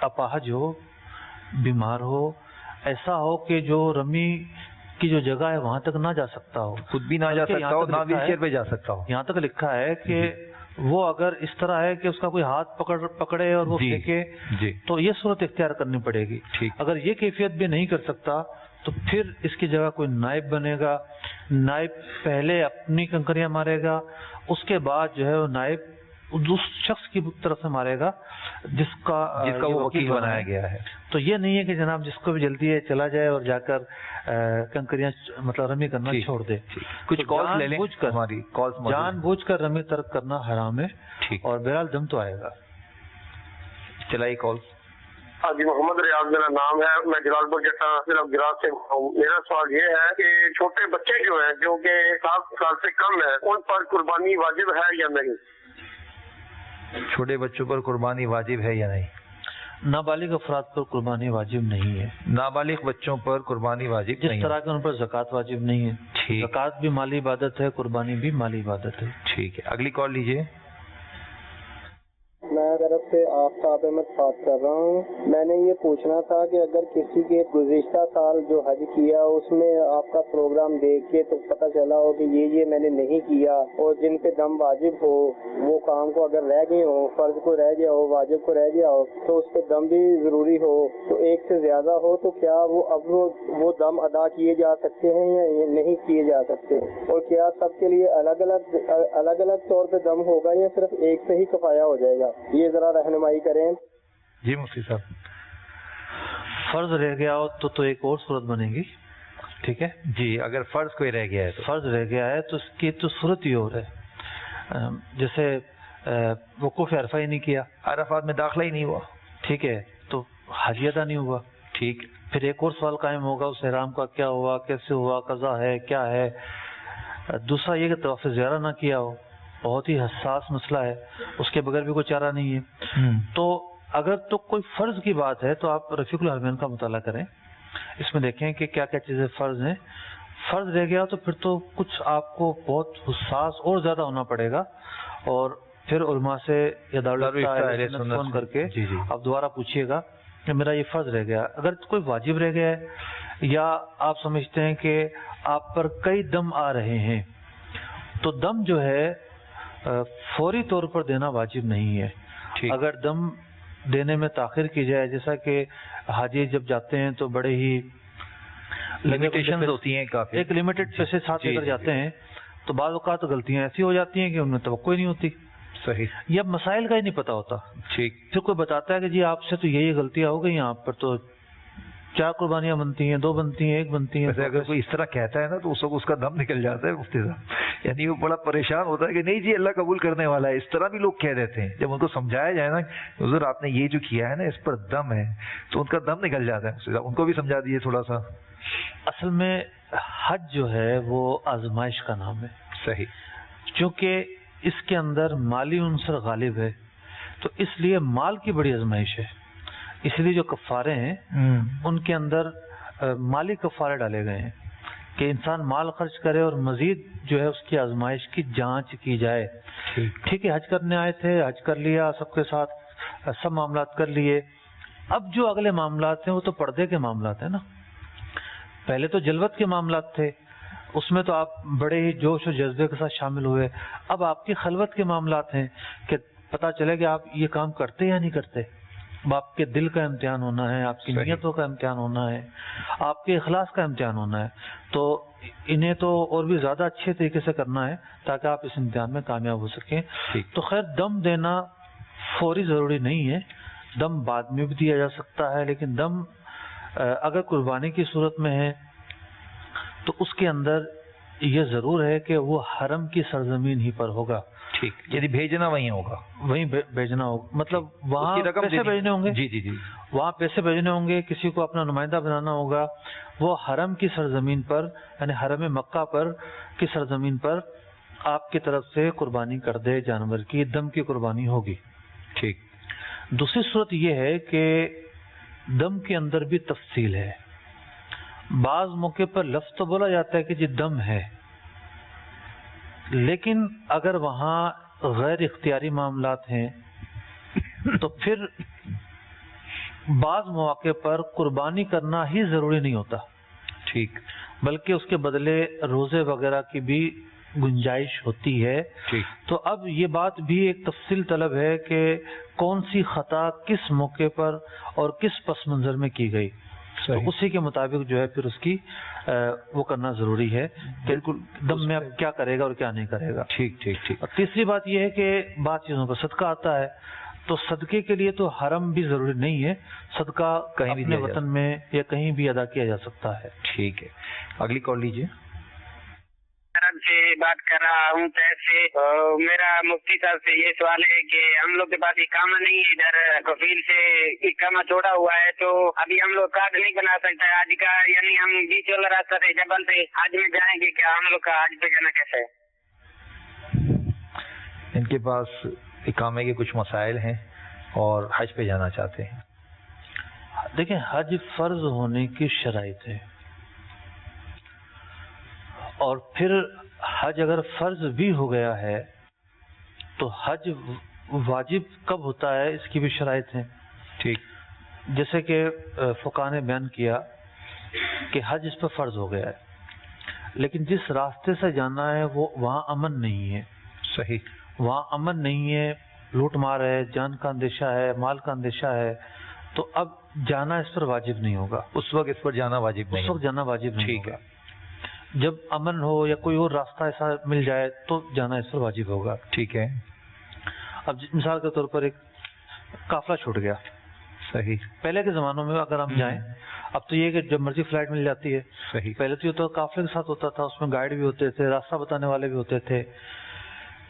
اپاہج ہو، بیمار ہو ایسا ہو کہ جو رمی کی جو جگہ ہے وہاں تک نہ جا سکتا ہو، خود بھی نہ جا سکتا ہو، نہ ویل چیئر پہ جا سکتا ہو. یہاں تک لکھا ہے کہ وہ اگر اس طرح ہے کہ اس کا کوئی ہاتھ پکڑے اور وہ پھینکے تو یہ صورت اختیار کرنی پڑے گی. اگر یہ کیفیت بھی نہیں کر سکتا تو پھر اس کی جگہ کوئی نائب بنے گا. نائب پہلے اپنی کنکریاں مارے گا، اس کے بعد جو ہے وہ نائب اس شخص کی طرف سے مارے گا جس کا وہ وکیل بنایا گیا ہے. تو یہ نہیں ہے کہ جناب جس کو بھی جلدی ہے چلا جائے اور جا کر کنکریاں مطلب رمی کرنا چھوڑ دے. کچھ کالز لے لیں ہماری کالز. جان بوجھ کر رمی ترک کرنا حرام ہے اور بہرحال دم تو آئے گا. چلائیے کالز. ہاں جی، محمد ریاض میرا نام ہے، میں جلال پور جٹا ضلع گجرات سے ہوں. میرا سوال یہ ہے کہ چھوٹے بچے جو ہیں جو کہ 7 سال سے کم ہیں ان پر قربانی واجب ہے یا نہیں؟ چھوٹے بچوں پر قربانی واجب ہے یا نہیں؟ نابالغ افراد پر قربانی واجب نہیں ہے. نابالغ بچوں پر قربانی واجب نہیں ہے. جس طرح کے ان پر زکوٰۃ واجب نہیں ہے. زکوٰۃ بھی مالی عبادت ہے، قربانی بھی مالی عبادت ہے. ٹھیک ہے، اگلی کال لیجیے. میں طرف سے آفتاب احمد بات کر رہا ہوں. میں نے یہ پوچھنا تھا کہ اگر کسی کے گزشتہ سال جو حج کیا اس میں آپ کا پروگرام دیکھ کے تو پتہ چلا ہو کہ یہ میں نے نہیں کیا اور جن پہ دم واجب ہو وہ کام کو اگر رہ گئے ہو، فرض کو رہ گیا ہو، واجب کو رہ گیا ہو تو اس پہ دم بھی ضروری ہو تو ایک سے زیادہ ہو تو کیا وہ دم ادا کیے جا سکتے ہیں یا نہیں کیے جا سکتے؟ اور کیا سب کے لیے الگ الگ طور پہ دم ہوگا یا صرف ایک سے ہی کفایہ ہو جائے گا؟ یہ ذرا رہنمائی کریں. جی مفتی صاحب. فرض رہ گیا ہو تو ایک اور صورت بنے گی. ٹھیک ہے جی، اگر فرض کوئی رہ گیا ہے تو فرض رہ گیا ہے تو اس کی تو صورت ہی اور ہے. جیسے وقوف عرفہ ہی نہیں کیا، عرفات میں داخلہ ہی نہیں ہوا، ٹھیک ہے، تو حج ادا نہیں ہوا. ٹھیک، پھر ایک اور سوال قائم ہوگا اس احرام کا کیا ہوا، کیسے ہوا، قضا ہے کیا ہے. دوسرا یہ کہ طواف زیارہ نہ کیا ہو، بہت ہی حساس مسئلہ ہے، اس کے بغیر بھی کوئی چارہ نہیں ہے. تو اگر تو کوئی فرض کی بات ہے تو آپ رفیق الحرمین کا مطالعہ کریں، اس میں دیکھیں کہ کیا کیا چیزیں فرض ہیں. فرض رہ گیا تو پھر تو کچھ آپ کو بہت حساس اور زیادہ ہونا پڑے گا اور پھر علماء سے یا فون کر کے آپ دوبارہ پوچھیے گا کہ میرا یہ فرض رہ گیا. اگر کوئی واجب رہ گیا ہے یا آپ سمجھتے ہیں کہ آپ پر کئی دم آ رہے ہیں تو دم جو ہے فوری طور پر دینا واجب نہیں ہے. اگر دم دینے میں تاخیر کی جائے، جیسا کہ حاجی جب جاتے ہیں تو بڑے ہی لمیٹیشنز ہوتی ہیں کافی، ایک لمیٹڈ پیسے ساتھ لے کر جاتے ہیں تو بعض اوقات غلطیاں ایسی ہو جاتی ہیں کہ ان میں توقع ہی نہیں ہوتی. صحیح، یہ اب مسائل کا ہی نہیں پتہ ہوتا. ٹھیک، پھر کوئی بتاتا ہے کہ جی آپ سے تو یہ غلطیاں ہو گئی، آپ پر تو 4 قربانیاں بنتی ہیں، 2 بنتی ہیں، 1 بنتی ہیں. اگر کوئی اس طرح کہتا ہے نا تو اس کا دم نکل جاتا ہے مفتی صاحب. یعنی وہ بڑا پریشان ہوتا ہے کہ نہیں جی اللہ قبول کرنے والا ہے. اس طرح بھی لوگ کہہ دیتے ہیں. جب ان کو سمجھایا جائے نا حضور آپ نے یہ جو کیا ہے نا اس پر دم ہے تو ان کا دم نکل جاتا ہے مفتی صاحب. ان کو بھی سمجھا دیے تھوڑا سا. اصل میں حج جو ہے وہ آزمائش کا نام ہے. صحیح، چونکہ اس کے اندر مالی عنصر غالب ہے تو اس لیے مال کی بڑی آزمائش ہے. اس لیے جو کفارے ہیں ان کے اندر مالی کفارے ڈالے گئے ہیں کہ انسان مال خرچ کرے اور مزید جو ہے اس کی آزمائش کی جانچ کی جائے. ٹھیک ہے، حج کرنے آئے تھے، حج کر لیا، سب کے ساتھ سب معاملات کر لیے. اب جو اگلے معاملات ہیں وہ تو پردے کے معاملات ہیں نا. پہلے تو جلوت کے معاملات تھے، اس میں تو آپ بڑے ہی جوش و جذبے کے ساتھ شامل ہوئے. اب آپ کی خلوت کے معاملات ہیں کہ پتہ چلے کہ آپ یہ کام کرتے یا نہیں کرتے. اب آپ کے دل کا امتحان ہونا ہے، آپ کی نیتوں کا امتحان ہونا ہے، آپ کے اخلاص کا امتحان ہونا ہے. تو انہیں تو اور بھی زیادہ اچھے طریقے سے کرنا ہے تاکہ آپ اس امتحان میں کامیاب ہو سکیں. تو خیر دم دینا فوری ضروری نہیں ہے، دم بعد میں بھی دیا جا سکتا ہے. لیکن دم اگر قربانی کی صورت میں ہے تو اس کے اندر یہ ضرور ہے کہ وہ حرم کی سرزمین ہی پر ہوگا. ٹھیک، یعنی بھیجنا وہیں ہوگا، وہیں بھیجنا ہوگا. مطلب وہاں پیسے بھیجنے ہوں گے. جی وہاں پیسے بھیجنے ہوں گے، کسی کو اپنا نمائندہ بنانا ہوگا. وہ حرم کی سرزمین پر یعنی حرم مکہ پر کی سرزمین پر آپ کی طرف سے قربانی کر دے جانور کی، دم کی قربانی ہوگی. ٹھیک. دوسری صورت یہ ہے کہ دم کے اندر بھی تفصیل ہے. بعض موقع پر لفظ تو بولا جاتا ہے کہ جی دم ہے، لیکن اگر وہاں غیر اختیاری معاملات ہیں تو پھر بعض مواقع پر قربانی کرنا ہی ضروری نہیں ہوتا، ٹھیک، بلکہ اس کے بدلے روزے وغیرہ کی بھی گنجائش ہوتی ہے. ٹھیک. تو اب یہ بات بھی ایک تفصیل طلب ہے کہ کون سی خطا کس موقع پر اور کس پس منظر میں کی گئی، تو اسی کے مطابق جو ہے پھر اس کی وہ کرنا ضروری ہے کہ دم میں اب کیا کرے گا اور کیا نہیں کرے گا. ٹھیک ٹھیک ٹھیک. اور تیسری بات یہ ہے کہ بعض چیزوں پر صدقہ آتا ہے، تو صدقے کے لیے تو حرم بھی ضروری نہیں ہے، صدقہ کہیں بھی اپنے وطن میں یا کہیں بھی ادا کیا جا سکتا ہے. ٹھیک ہے، اگلی کال لیجیے. سے بات کر رہا ہوں پیسے. میرا مفتی صاحب سے یہ سوال ہے کہ ہم لوگ کے پاس اقامہ نہیں ہے، ادھر کفیل سے اقامہ چھوڑا ہوا ہے، تو ابھی ہم لوگ کارڈ نہیں بنا سکتے حج کا، یعنی ہم بیچ والا راستہ سے جبل سے حج میں جائیں گے، کیا ہم لوگ کا حج پہ جانا کیسے ہے؟ ان کے پاس اقامے کے کچھ مسائل ہیں اور حج پہ جانا چاہتے ہیں. دیکھیں، حج فرض ہونے کی شرائط ہے، اور پھر حج اگر فرض بھی ہو گیا ہے تو حج واجب کب ہوتا ہے اس کی بھی شرائط ہیں. ٹھیک. جیسے کہ فقہاء نے بیان کیا کہ حج اس پہ فرض ہو گیا ہے، لیکن جس راستے سے جانا ہے وہ وہاں امن نہیں ہے. صحیح. وہاں امن نہیں ہے، لوٹ مار ہے، جان کا اندیشہ ہے، مال کا اندیشہ ہے، تو اب جانا اس پر واجب نہیں ہوگا. اس وقت اس پر جانا واجب نہیں، اس وقت جانا واجب نہیں ٹھیک ہوگا. ہے. جب امن ہو یا کوئی اور راستہ ایسا مل جائے تو جانا اس پر واجب ہوگا. ٹھیک ہے. اب مثال کے طور پر ایک قافلہ چھوٹ گیا. صحیح. پہلے کے زمانوں میں اگر ہم جائیں، اب تو یہ کہ جب مرضی فلائٹ مل جاتی ہے. صحیح. پہلے تو یہ تو قافلے کے ساتھ ہوتا تھا، اس میں گائیڈ بھی ہوتے تھے، راستہ بتانے والے بھی ہوتے تھے.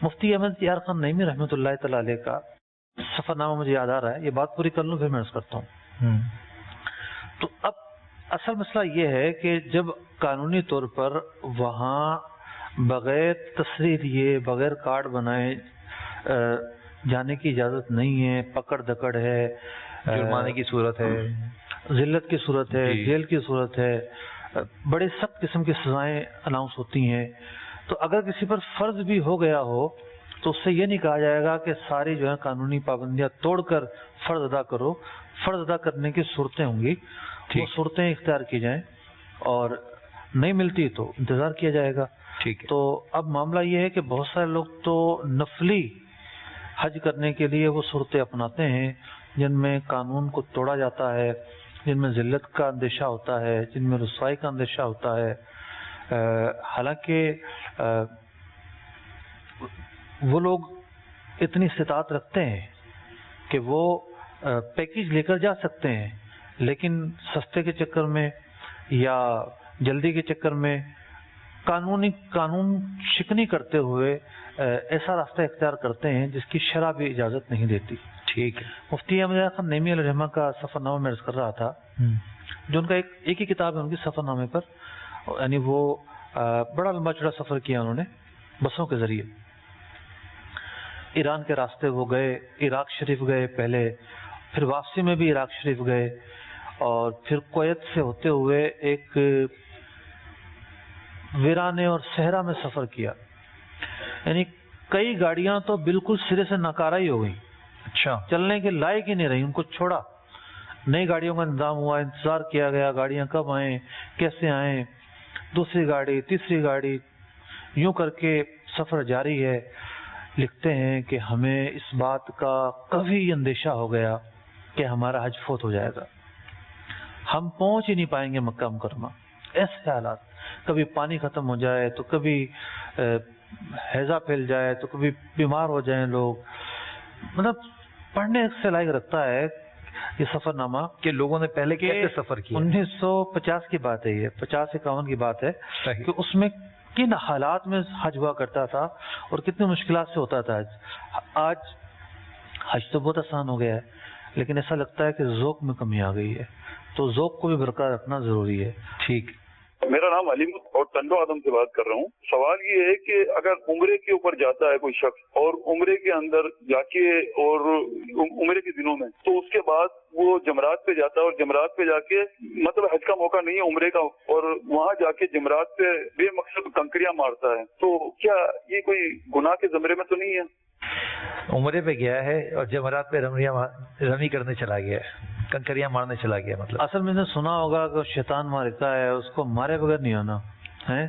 مفتی احمد یار خان نعیمی رحمۃ اللہ تعالی علیہ کا سفر نامہ مجھے یاد آ رہا ہے، یہ بات پوری کر لوں پھر میں عرض کرتا ہوں. تو اب اصل مسئلہ یہ ہے کہ جب قانونی طور پر وہاں بغیر تصریح دیے، بغیر کارڈ بنائے جانے کی اجازت نہیں ہے، پکڑ دکڑ ہے، جرمانے کی صورت ہے، ذلت کی صورت ہے، جیل کی صورت ہے، بڑے سخت قسم کی سزائیں اناؤنس ہوتی ہیں. تو اگر کسی پر فرض بھی ہو گیا ہو تو اس سے یہ نہیں کہا جائے گا کہ ساری جو ہے قانونی پابندیاں توڑ کر فرض ادا کرو. فرض ادا کرنے کی صورتیں ہوں گی، وہ صورتیں اختیار کی جائیں، اور نہیں ملتی تو انتظار کیا جائے گا. ٹھیک. تو اب معاملہ یہ ہے کہ بہت سارے لوگ تو نفلی حج کرنے کے لیے وہ صورتیں اپناتے ہیں جن میں قانون کو توڑا جاتا ہے، جن میں ذلت کا اندیشہ ہوتا ہے، جن میں رسوائی کا اندیشہ ہوتا ہے. حالانکہ وہ لوگ اتنی استطاعت رکھتے ہیں کہ وہ پیکیج لے کر جا سکتے ہیں، لیکن سستے کے چکر میں یا جلدی کے چکر میں قانون شکنی کرتے ہوئے ایسا راستہ اختیار کرتے ہیں جس کی شرع بھی اجازت نہیں دیتی. ٹھیک ہے. مفتی احمد خان نعیمی علیہ الرحمہ کا سفر نامہ میں عرض کر رہا تھا، جو ان کا ایک ہی کتاب ہے ان کی سفر نامے پر، یعنی وہ بڑا لمبا چوڑا سفر کیا انہوں نے بسوں کے ذریعے. ایران کے راستے وہ گئے، عراق شریف گئے پہلے، پھر واپسی میں بھی عراق شریف گئے، اور پھر کویت سے ہوتے ہوئے ایک ویرانے اور صحرا میں سفر کیا. یعنی کئی گاڑیاں تو بالکل سرے سے ناکارہ ہی ہو گئی، اچھا، چلنے کے لائق ہی نہیں رہی، ان کو چھوڑا. نئی گاڑیوں کا انتظام ہوا، انتظار کیا گیا گاڑیاں کب آئیں، کیسے آئیں، دوسری گاڑی، تیسری گاڑی، یوں کر کے سفر جاری ہے. لکھتے ہیں کہ ہمیں اس بات کا قوی اندیشہ ہو گیا کہ ہمارا حج فوت ہو جائے گا، ہم پہنچ ہی نہیں پائیں گے مکہ مکرمہ. ایسے حالات، کبھی پانی ختم ہو جائے تو کبھی ہیضہ پھیل جائے تو کبھی بیمار ہو جائیں لوگ. مطلب پڑھنے سے لائق رکھتا ہے یہ سفر نامہ کہ لوگوں نے پہلے کیسے سفر کیا. 1950 کی بات ہے، یہ 50-51 کی بات ہے کہ اس میں کن حالات میں حج ہوا کرتا تھا اور کتنی مشکلات سے ہوتا تھا. آج حج تو بہت آسان ہو گیا ہے، لیکن ایسا لگتا ہے کہ ذوق میں کمی آ گئی ہے، تو ذوق کو بھی برقرار رکھنا ضروری ہے. ٹھیک. میرا نام علیم اور ٹنڈو آدم سے بات کر رہا ہوں. سوال یہ ہے کہ اگر عمرے کے اوپر جاتا ہے کوئی شخص اور عمرے کے اندر جا کے اور عمرے کے دنوں میں، تو اس کے بعد وہ جمرات پہ جاتا ہے اور جمرات پہ جا کے مطلب حج کا موقع نہیں ہے عمرے کا، اور وہاں جا کے جمرات پہ بے مقصد کنکریاں مارتا ہے، تو کیا یہ کوئی گناہ کے زمرے میں تو نہیں ہے؟ عمرے پہ گیا ہے اور جمرات پہ رمی کرنے چلا گیا ہے. کنکریاں مارنے چلا گیا مطلب. اصل میں نے سنا ہوگا کہ شیطان مارتا ہے, اس کو مارے بغیر نہیں ہونا ہے.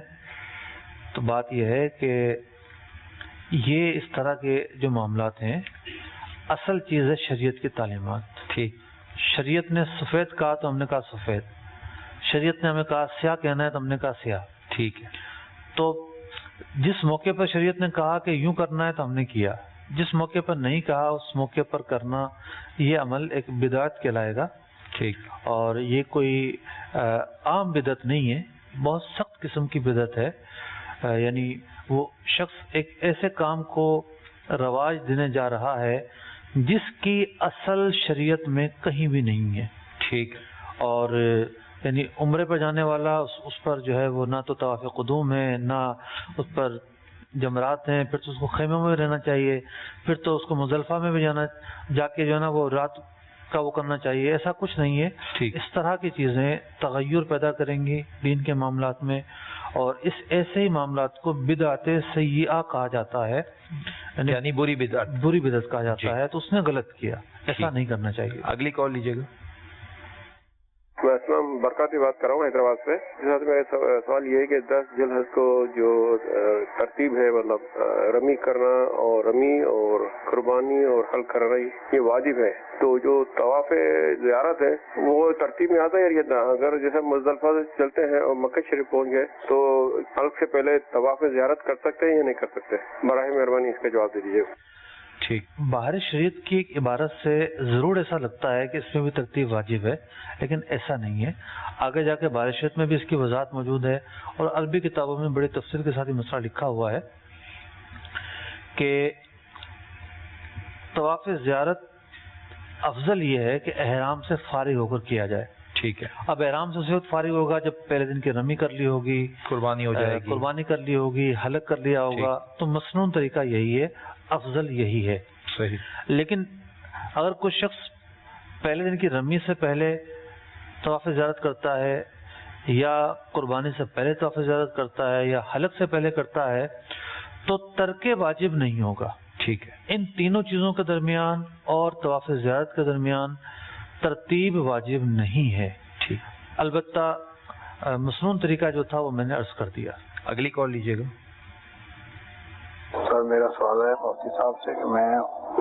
تو بات یہ ہے کہ یہ اس طرح کے جو معاملات ہیں, اصل چیز ہے شریعت کی تعلیمات. ٹھیک, شریعت نے سفید کہا تو ہم نے کہا سفید, شریعت نے ہمیں کہا سیاہ کہنا ہے تو ہم نے کہا سیاہ. ٹھیک ہے. تو جس موقع پر شریعت نے کہا کہ یوں کرنا ہے تو ہم نے کیا, جس موقع پر نہیں کہا اس موقع پر کرنا, یہ عمل ایک بدعت کہلائے گا. ٹھیک, اور یہ کوئی عام بدعت نہیں ہے, بہت سخت قسم کی بدعت ہے. یعنی وہ شخص ایک ایسے کام کو رواج دینے جا رہا ہے جس کی اصل شریعت میں کہیں بھی نہیں ہے. ٹھیک, اور یعنی عمرے پر جانے والا اس پر جو ہے وہ نہ تو طواف قدوم ہے, نہ اس پر جمرات ہیں, پھر تو اس کو خیمے میں بھی رہنا چاہیے, پھر تو اس کو مزدلفہ میں بھی جا کے جو ہے نا وہ رات کا وہ کرنا چاہیے. ایسا کچھ نہیں ہے. اس طرح کی چیزیں تغیر پیدا کریں گی دین کے معاملات میں, اور اس ایسے ہی معاملات کو بدعت سیئہ کہا جاتا ہے, یعنی بری بدعت کہا جاتا ہے. تو اس نے غلط کیا, ایسا نہیں کرنا چاہیے. اگلی کال لیجیے گا. میں اسلام برکاتی بات کر رہا ہوں حیدرآباد سے. میرا سوال یہ ہے کہ 10 ذی الحجہ کو جو ترتیب ہے, مطلب رمی کرنا اور رمی اور قربانی اور حلق کرنا یہ واجب ہے. تو جو طواف زیارت ہے وہ ترتیب میں آتا ہے یا اگر جیسے مزدلفہ سے چلتے ہیں اور مکہ شریف پہنچ گئے تو حلق سے پہلے طواف زیارت کر سکتے ہیں یا نہیں کر سکتے؟ براہ مہربانی اس کا جواب دے دیجیے. ٹھیک, باہر شریعت کی ایک عبارت سے ضرور ایسا لگتا ہے کہ اس میں بھی ترتیب واجب ہے, لیکن ایسا نہیں ہے. آگے جا کے باہر شریعت میں بھی اس کی وضاحت موجود ہے, اور عربی کتابوں میں بڑی تفصیل کے ساتھ یہ مسئلہ لکھا ہوا ہے کہ طواف زیارت افضل یہ ہے کہ احرام سے فارغ ہو کر کیا جائے. ٹھیک ہے. اب احرام سے اسی وقت فارغ ہوگا جب پہلے دن کی رمی کر لی ہوگی, قربانی ہو جائے گی, قربانی کر لی ہوگی, حلق کر لیا ہوگا. تو مسنون طریقہ یہی ہے, افضل یہی ہے. صحیح. لیکن اگر کوئی شخص پہلے دن کی رمی سے پہلے طواف زیارت کرتا ہے, یا قربانی سے پہلے طواف زیارت کرتا ہے, یا حلق سے پہلے کرتا ہے, تو ترک واجب نہیں ہوگا. ٹھیک ہے. ان تینوں چیزوں کے درمیان اور طواف زیارت کے درمیان ترتیب واجب نہیں ہے. ٹھیک. البتہ مسنون طریقہ جو تھا وہ میں نے عرض کر دیا. اگلی کال لیجیے گا. سر میرا سوال ہے مفتی صاحب سے کہ میں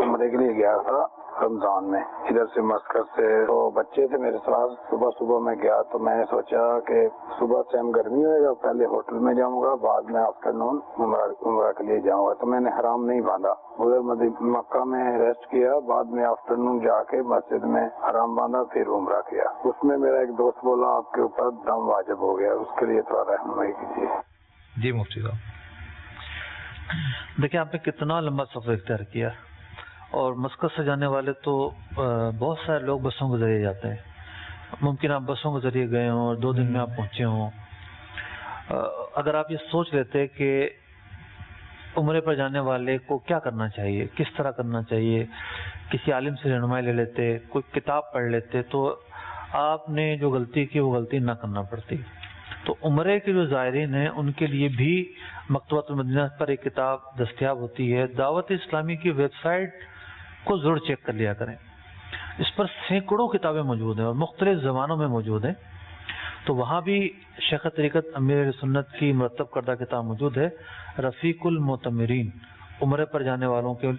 عمرے کے لیے گیا تھا رمضان میں ادھر سے مسکت سے, تو بچے تھے میرے ساتھ. صبح میں گیا تو میں نے سوچا کہ صبح سے ہم گرمی ہوئے گا, پہلے ہوٹل میں جاؤں گا, بعد میں آفٹر نون عمرہ کے لیے جاؤں گا. تو میں نے حرام نہیں باندھا, ادھر مکہ میں ریسٹ کیا, بعد میں آفٹر نون جا کے مسجد میں حرام باندھا, پھر عمرہ کیا. اس میں میرا ایک دوست بولا آپ کے اوپر دم واجب ہو گیا, اس کے لیے تھوڑا رہنمائی کیجیے. جی مفتی صاحب. دیکھیں آپ نے کتنا لمبا سفر اختیار کیا, اور مسکت سے جانے والے تو بہت سارے لوگ بسوں کے ذریعے جاتے ہیں. ممکن آپ بسوں کے ذریعے گئے ہوں اور 2 دن میں آپ پہنچے ہوں. اگر آپ یہ سوچ لیتے کہ عمرے پر جانے والے کو کیا کرنا چاہیے, کس طرح کرنا چاہیے, کسی عالم سے رہنمائی لے لیتے, کوئی کتاب پڑھ لیتے, تو آپ نے جو غلطی کی وہ غلطی نہ کرنا پڑتی. تو عمرے کے جو زائرین ہیں ان کے لیے بھی مکتبۃ المدینہ پر ایک کتاب دستیاب ہوتی ہے. دعوت اسلامی کی ویب سائٹ کو ضرور چیک کر لیا کریں. اس پر سینکڑوں کتابیں موجود ہیں اور مختلف زبانوں میں موجود ہیں. تو وہاں بھی شیخ طریقت امیر سنت کی مرتب کردہ کتاب موجود ہے, رفیق المعتمرین, عمرے پر جانے والوں کے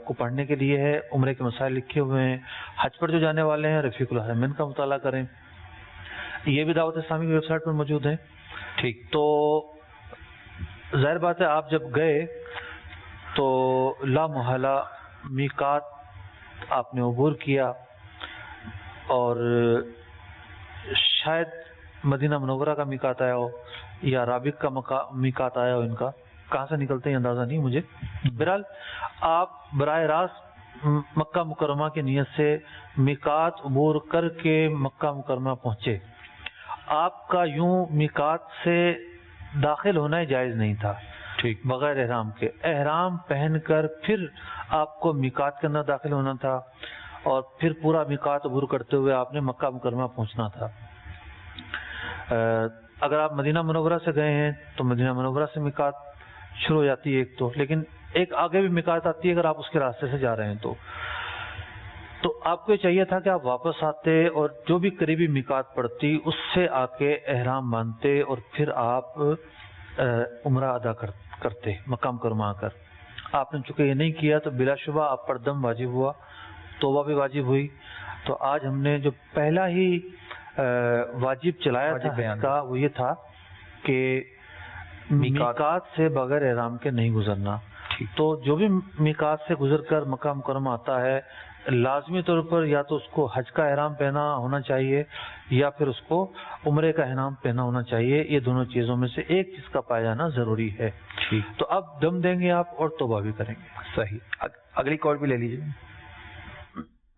کو پڑھنے کے لیے ہے. عمرے کے مسائل لکھے ہوئے ہیں. حج پر جو جانے والے ہیں رفیق الحرمین کا مطالعہ کریں. یہ بھی دعوت اسلامی کی ویب سائٹ پر موجود ہے. ٹھیک. تو ظاہر بات ہے آپ جب گئے تو لا محالہ میقات آپ نے عبور کیا, اور شاید مدینہ منورہ کا میقات آیا ہو یا رابق کا میقات آیا ہو. ان کا کہاں سے نکلتے ہیں اندازہ نہیں مجھے. بہرحال آپ براہ راست مکہ مکرمہ کی نیت سے میقات عبور کر کے مکہ مکرمہ پہنچے. آپ کا یوں میقات سے داخل ہونا ہی جائز نہیں تھا. ٹھیک. بغیر احرام کے, احرام پہن کر پھر آپ کو میقات کے اندر داخل ہونا تھا, اور پھر پورا میقات عبور کرتے ہوئے آپ نے مکہ مکرمہ پہنچنا تھا. اگر آپ مدینہ منورہ سے گئے ہیں تو مدینہ منورہ سے میقات شروع ہو جاتی ہے ایک تو, لیکن ایک آگے بھی میقات آتی ہے اگر آپ اس کے راستے سے جا رہے ہیں تو. تو آپ کو یہ چاہیے تھا کہ آپ واپس آتے اور جو بھی قریبی میقات پڑتی اس سے آ کے احرام باندھتے اور پھر آپ عمرہ ادا کرتے مقام کرما کر. آپ نے چونکہ یہ نہیں کیا تو بلا شبہ آپ پر دم واجب ہوا, توبہ بھی واجب ہوئی. تو آج ہم نے جو پہلا ہی واجب چلایا تھا اس کا وہ یہ تھا کہ میقات سے بغیر احرام کے نہیں گزرنا. تو جو بھی میقات سے گزر کر مکہ مکرمہ آتا ہے لازمی طور پر یا تو اس کو حج کا احرام پہنا ہونا چاہیے یا پھر اس کو عمرے کا احرام پہنا ہونا چاہیے. یہ دونوں چیزوں میں سے ایک چیز کا پایا جانا ضروری ہے. تو اب دم دیں گے آپ اور توبہ بھی کریں گے. صحیح. اگلی کال بھی لے لیجیے.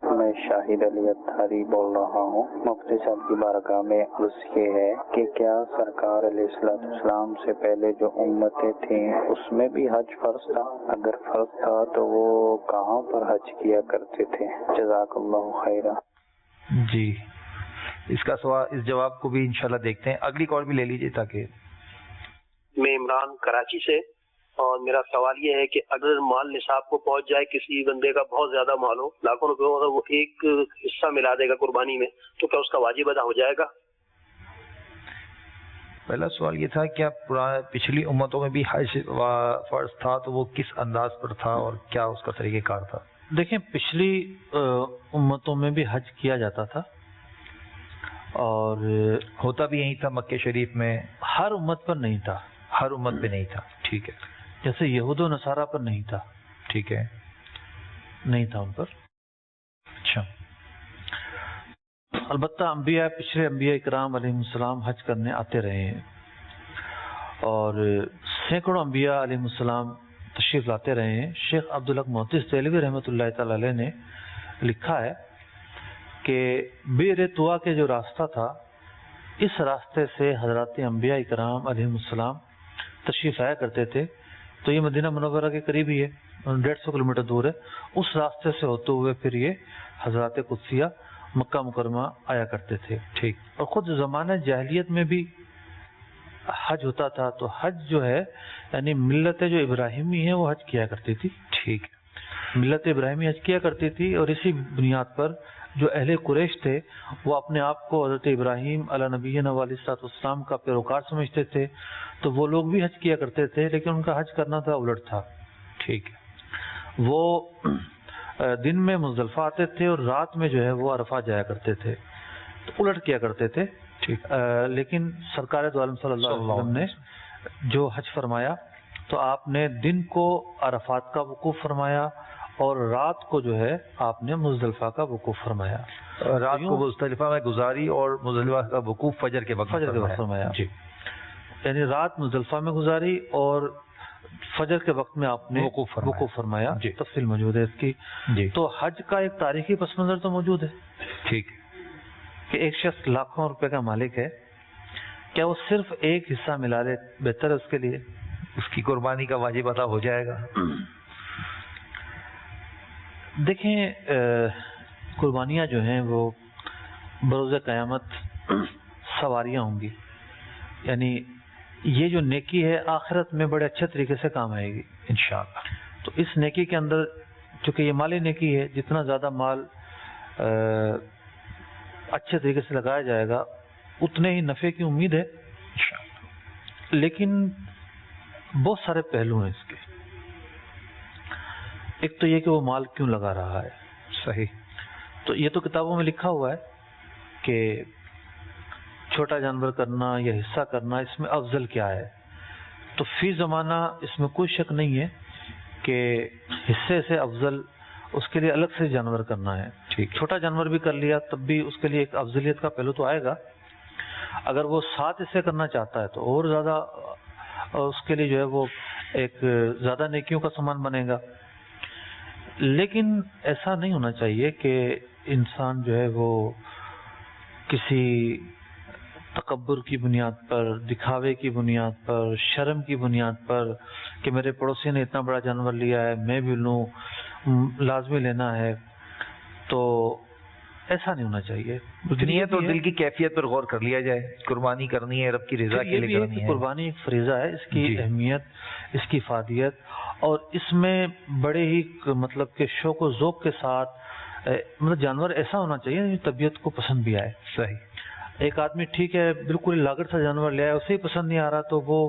میں شاہد علی اتھاری بول رہا ہوں. مفتی صاحب کی بارگاہ میں عرض یہ ہے کہ کیا سرکار علیہ السلام سے پہلے جو امتیں تھیں اس میں بھی حج فرض تھا؟ اگر فرض تھا تو وہ کہاں پر حج کیا کرتے تھے؟ جزاک اللہ خیرہ. جی اس کا سوال اس جواب کو بھی انشاءاللہ دیکھتے ہیں. اگلی کال بھی لے لیجیے تاکہ. میں عمران کراچی سے, اور میرا سوال یہ ہے کہ اگر مال نصاب کو پہنچ جائے, کسی بندے کا بہت زیادہ مال ہو, لاکھوں روپے ہو, وہ ایک حصہ ملا دے گا قربانی میں, تو کیا اس کا واجب ادا ہو جائے گا؟ پہلا سوال یہ تھا کیا پچھلی امتوں میں بھی حج فرض تھا تو وہ کس انداز پر تھا اور کیا اس کا طریقہ کار تھا؟ دیکھیں پچھلی امتوں میں بھی حج کیا جاتا تھا اور ہوتا بھی یہی تھا مکہ شریف میں. ہر امت پر نہیں تھا. ہر امت پہ نہیں تھا. ٹھیک ہے. جیسے یہود و نصارہ پر نہیں تھا. ٹھیک ہے. نہیں تھا ان پر. اچھا. البتہ انبیاء پچھلے انبیاء کرام علیہ السلام حج کرنے آتے رہے ہیں اور سینکڑوں انبیاء علیہ السلام تشریف لاتے رہے ہیں. شیخ عبدالحق محدث دہلوی رحمۃ اللہ تعالی علیہ نے لکھا ہے کہ بئر طوا کے جو راستہ تھا اس راستے سے حضرات انبیاء کرام علیہ السلام تشریف لایا کرتے تھے. تو یہ مدینہ منورہ کے قریب ہی ہے, 150 کلومیٹر دور ہے. اس راستے سے ہوتے ہوئے پھر یہ حضرات قدسیہ مکہ مکرمہ آیا کرتے تھے. ٹھیک. اور خود زمانہ جاہلیت میں بھی حج ہوتا تھا. تو حج جو ہے یعنی ملت جو ابراہیمی ہے وہ حج کیا کرتی تھی. ٹھیک. ملت ابراہیمی حج کیا کرتی تھی اور اسی بنیاد پر جو اہل قریش تھے وہ اپنے آپ کو حضرت ابراہیم علیہ نبینا علیہ الصلوۃ والسلام کا پیروکار سمجھتے تھے. تو وہ لوگ بھی حج کیا کرتے تھے لیکن ان کا حج کرنا تھا الٹ تھا. ٹھیک. وہ دن میں مزدلفہ آتے تھے اور رات میں جو ہے وہ عرفات جایا کرتے تھے. تو الٹ کیا کرتے تھے. ٹھیک. لیکن سرکار دو عالم صلی اللہ علیہ وسلم نے جو حج فرمایا تو آپ نے دن کو عرفات کا وقوف فرمایا اور رات کو جو ہے آپ نے مزدلفہ کا وقوف فرمایا. رات کو مزدلفہ میں گزاری اور مزدلفہ کا وقوف فجر کے وقت فرمایا. جی. یعنی رات مزدلفہ میں گزاری اور فجر کے وقت میں آپ نے وقوف فرمایا. جی. تفصیل موجود ہے اس کی. جی. تو حج کا ایک تاریخی پس منظر تو موجود ہے. ٹھیک. کہ ایک شخص لاکھوں روپے کا مالک ہے, کیا وہ صرف ایک حصہ ملا لے بہتر ہے اس کے لیے؟ اس کی قربانی کا واجب ادا ہو جائے گا. دیکھیں قربانیاں جو ہیں وہ بروز قیامت سواریاں ہوں گی. یعنی یہ جو نیکی ہے آخرت میں بڑے اچھے طریقے سے کام آئے گی انشاءاللہ. تو اس نیکی کے اندر چونکہ یہ مالی نیکی ہے, جتنا زیادہ مال اچھے طریقے سے لگایا جائے گا اتنے ہی نفع کی امید ہے انشاءاللہ. لیکن بہت سارے پہلو ہیں اس کے. ایک تو یہ کہ وہ مال کیوں لگا رہا ہے. صحیح. تو یہ تو کتابوں میں لکھا ہوا ہے کہ چھوٹا جانور کرنا یا حصہ کرنا اس میں افضل کیا ہے. تو فی زمانہ اس میں کوئی شک نہیں ہے کہ حصے سے افضل اس کے لیے الگ سے جانور کرنا ہے. چھوٹا جانور بھی کر لیا تب بھی اس کے لیے ایک افضلیت کا پہلو تو آئے گا. اگر وہ 7 حصے کرنا چاہتا ہے تو اور زیادہ اس کے لیے جو ہے وہ ایک زیادہ نیکیوں کا سامان بنے گا. لیکن ایسا نہیں ہونا چاہیے کہ انسان جو ہے وہ کسی تکبر کی بنیاد پر, دکھاوے کی بنیاد پر, شرم کی بنیاد پر کہ میرے پڑوسی نے اتنا بڑا جانور لیا ہے میں بھی لوں, لازمی لینا ہے, تو ایسا نہیں ہونا چاہیے. نیت اور دل کی کیفیت پر غور کر لیا جائے. قربانی کرنی ہے رب کی رضا کے لیے کرنی ہے. قربانی ایک فریضہ ہے, اس کی اہمیت, اس کی افادیت اور اس میں بڑے ہی مطلب کہ شوق و ذوق کے ساتھ مطلب جانور ایسا ہونا چاہیے جو طبیعت کو پسند بھی آئے. صحیح. ایک آدمی ٹھیک ہے بالکل لاگٹ سا جانور لے آئے, اسے ہی پسند نہیں آ رہا تو وہ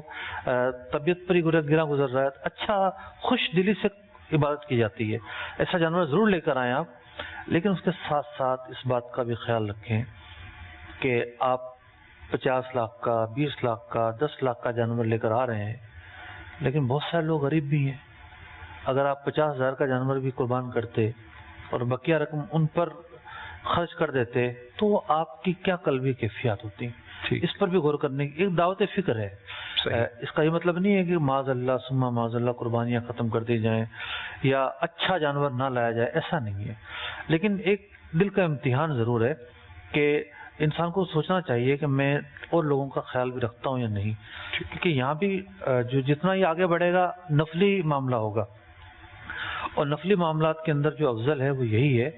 طبیعت پر ہی گرا گزر رہا ہے. اچھا خوش دلی سے عبادت کی جاتی ہے. ایسا جانور ضرور لے کر آئیں آپ, لیکن اس کے ساتھ ساتھ اس بات کا بھی خیال رکھیں کہ آپ 50 لاکھ کا, 20 لاکھ کا, 10 لاکھ کا جانور لے کر آ رہے ہیں, لیکن بہت سارے لوگ غریب بھی ہیں. اگر آپ 50,000 کا جانور بھی قربان کرتے اور بقیہ رقم ان پر خرچ کر دیتے تو آپ کی کیا قلبی کیفیات ہوتی. اس پر بھی غور کرنے کی ایک دعوت فکر ہے. اس کا یہ مطلب نہیں ہے کہ معاذ اللہ ثم معاذ اللہ قربانیاں ختم کر دی جائیں یا اچھا جانور نہ لایا جائے, ایسا نہیں ہے. لیکن ایک دل کا امتحان ضرور ہے کہ انسان کو سوچنا چاہیے کہ میں اور لوگوں کا خیال بھی رکھتا ہوں یا نہیں, کیونکہ یہاں بھی جو جتنا یہ آگے بڑھے گا نفلی معاملہ ہوگا, اور نفلی معاملات کے اندر جو افضل ہے وہ یہی ہے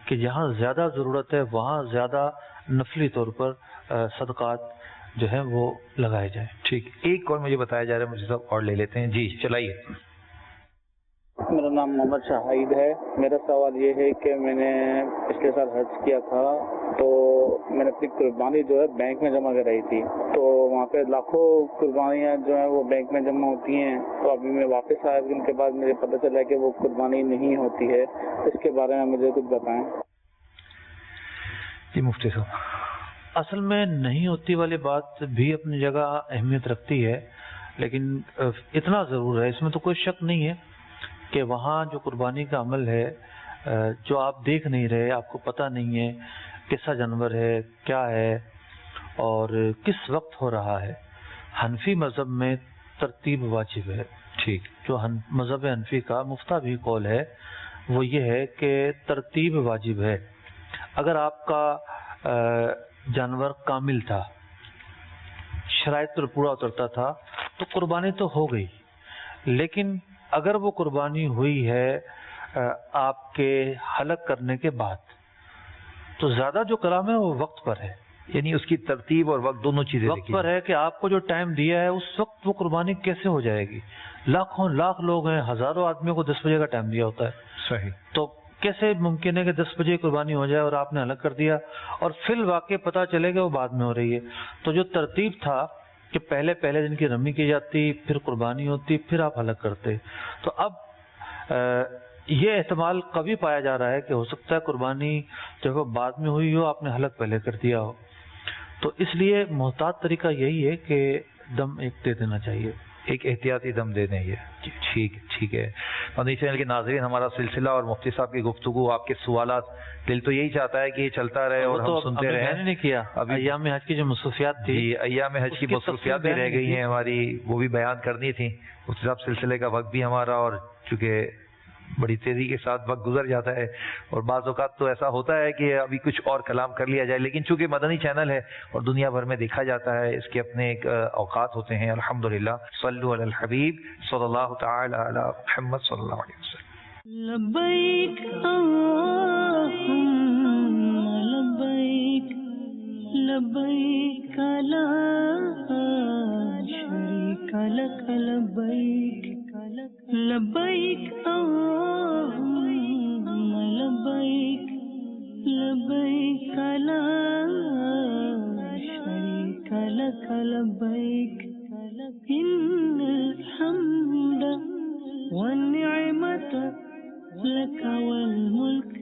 کہ جہاں زیادہ ضرورت ہے وہاں زیادہ نفلی طور پر صدقات جو ہیں وہ لگائے جائیں. ٹھیک. ایک اور مجھے بتایا جا رہا ہے, مجھے صاحب اور لے لیتے ہیں. جی چلائیے. میرا نام محمد شاہد ہے. میرا سوال یہ ہے کہ میں نے پچھلے سال حج کیا تھا تو میں نے اپنی قربانی جو ہے بینک میں جمع کرائی تھی, تو وہاں پہ لاکھوں قربانیاں جو ہیں وہ بینک میں جمع ہوتی ہیں. تو ابھی میں واپس آیا, ان کے بعد مجھے پتہ چلا کہ وہ قربانی نہیں ہوتی ہے. اس کے بارے میں مجھے کچھ بتائیں. جی مفتی صاحب, اصل میں نہیں ہوتی والی بات بھی اپنی جگہ اہمیت رکھتی ہے, لیکن اتنا ضرور ہے, اس میں تو کوئی شک نہیں ہے کہ وہاں جو قربانی کا عمل ہے جو آپ دیکھ نہیں رہے, آپ کو پتہ نہیں ہے کیسا جانور ہے, کیا ہے اور کس وقت ہو رہا ہے. حنفی مذہب میں ترتیب واجب ہے. ٹھیک. جو مذہب حنفی کا مفتہ بھی قول ہے وہ یہ ہے کہ ترتیب واجب ہے. اگر آپ کا جانور کامل تھا, شرائط پر پورا اترتا تھا تو قربانی تو ہو گئی, لیکن اگر وہ قربانی ہوئی ہے آپ کے حلق کرنے کے بعد تو زیادہ جو کلام ہے وہ وقت پر ہے. یعنی اس کی ترتیب اور وقت دونوں چیزیں وقت پر ہے کہ آپ کو جو ٹائم دیا ہے اس وقت وہ قربانی کیسے ہو جائے گی. لاکھوں لاکھ لوگ ہیں, ہزاروں آدمیوں کو 10 بجے کا ٹائم دیا ہوتا ہے. صحیح. تو کیسے ممکن ہے کہ 10 بجے قربانی ہو جائے اور آپ نے حلق کر دیا اور فی الواقع پتہ چلے کہ وہ بعد میں ہو رہی ہے. تو جو ترتیب تھا کہ پہلے دن کی رمی کی جاتی, پھر قربانی ہوتی, پھر آپ حلق کرتے, تو اب یہ احتمال قوی پایا جا رہا ہے کہ ہو سکتا ہے قربانی جب وہ بعد میں ہوئی ہو, آپ نے حلق پہلے کر دیا ہو. تو اس لیے محتاط طریقہ یہی ہے کہ دم ایک دے دینا چاہیے, ایک احتیاطی دم دے دیں. یہ ٹھیک ہے. مدنی چینل کے ناظرین, ہمارا سلسلہ اور مفتی صاحب کی گفتگو, آپ کے سوالات, دل تو یہی چاہتا ہے کہ یہ چلتا رہے اور ہم سنتے رہیں. میں نے نہیں کیا, ابھی ایام حج کی جو مصروفیات تھی, جی ایام حج کی مصروفیات بھی رہ گئی ہیں ہماری, وہ بھی بیان کرنی تھی. مفتی صاحب سلسلے کا وقت بھی ہمارا, اور چونکہ بڑی تیزی کے ساتھ وقت گزر جاتا ہے اور بعض اوقات تو ایسا ہوتا ہے کہ ابھی کچھ اور کلام کر لیا جائے, لیکن چونکہ مدنی چینل ہے اور دنیا بھر میں دیکھا جاتا ہے, اس کے اپنے ایک اوقات ہوتے ہیں. الحمدللہ. صلو علی الحبیب صلی اللہ تعالی علی محمد صلی اللہ علیہ وسلم. لبیک اللہم لبیک لبیک لا شریک لک لبیک لبیک اللہم لبیک لبیک لا شریک لک لبیک ان الحمد والنعمت لك والملك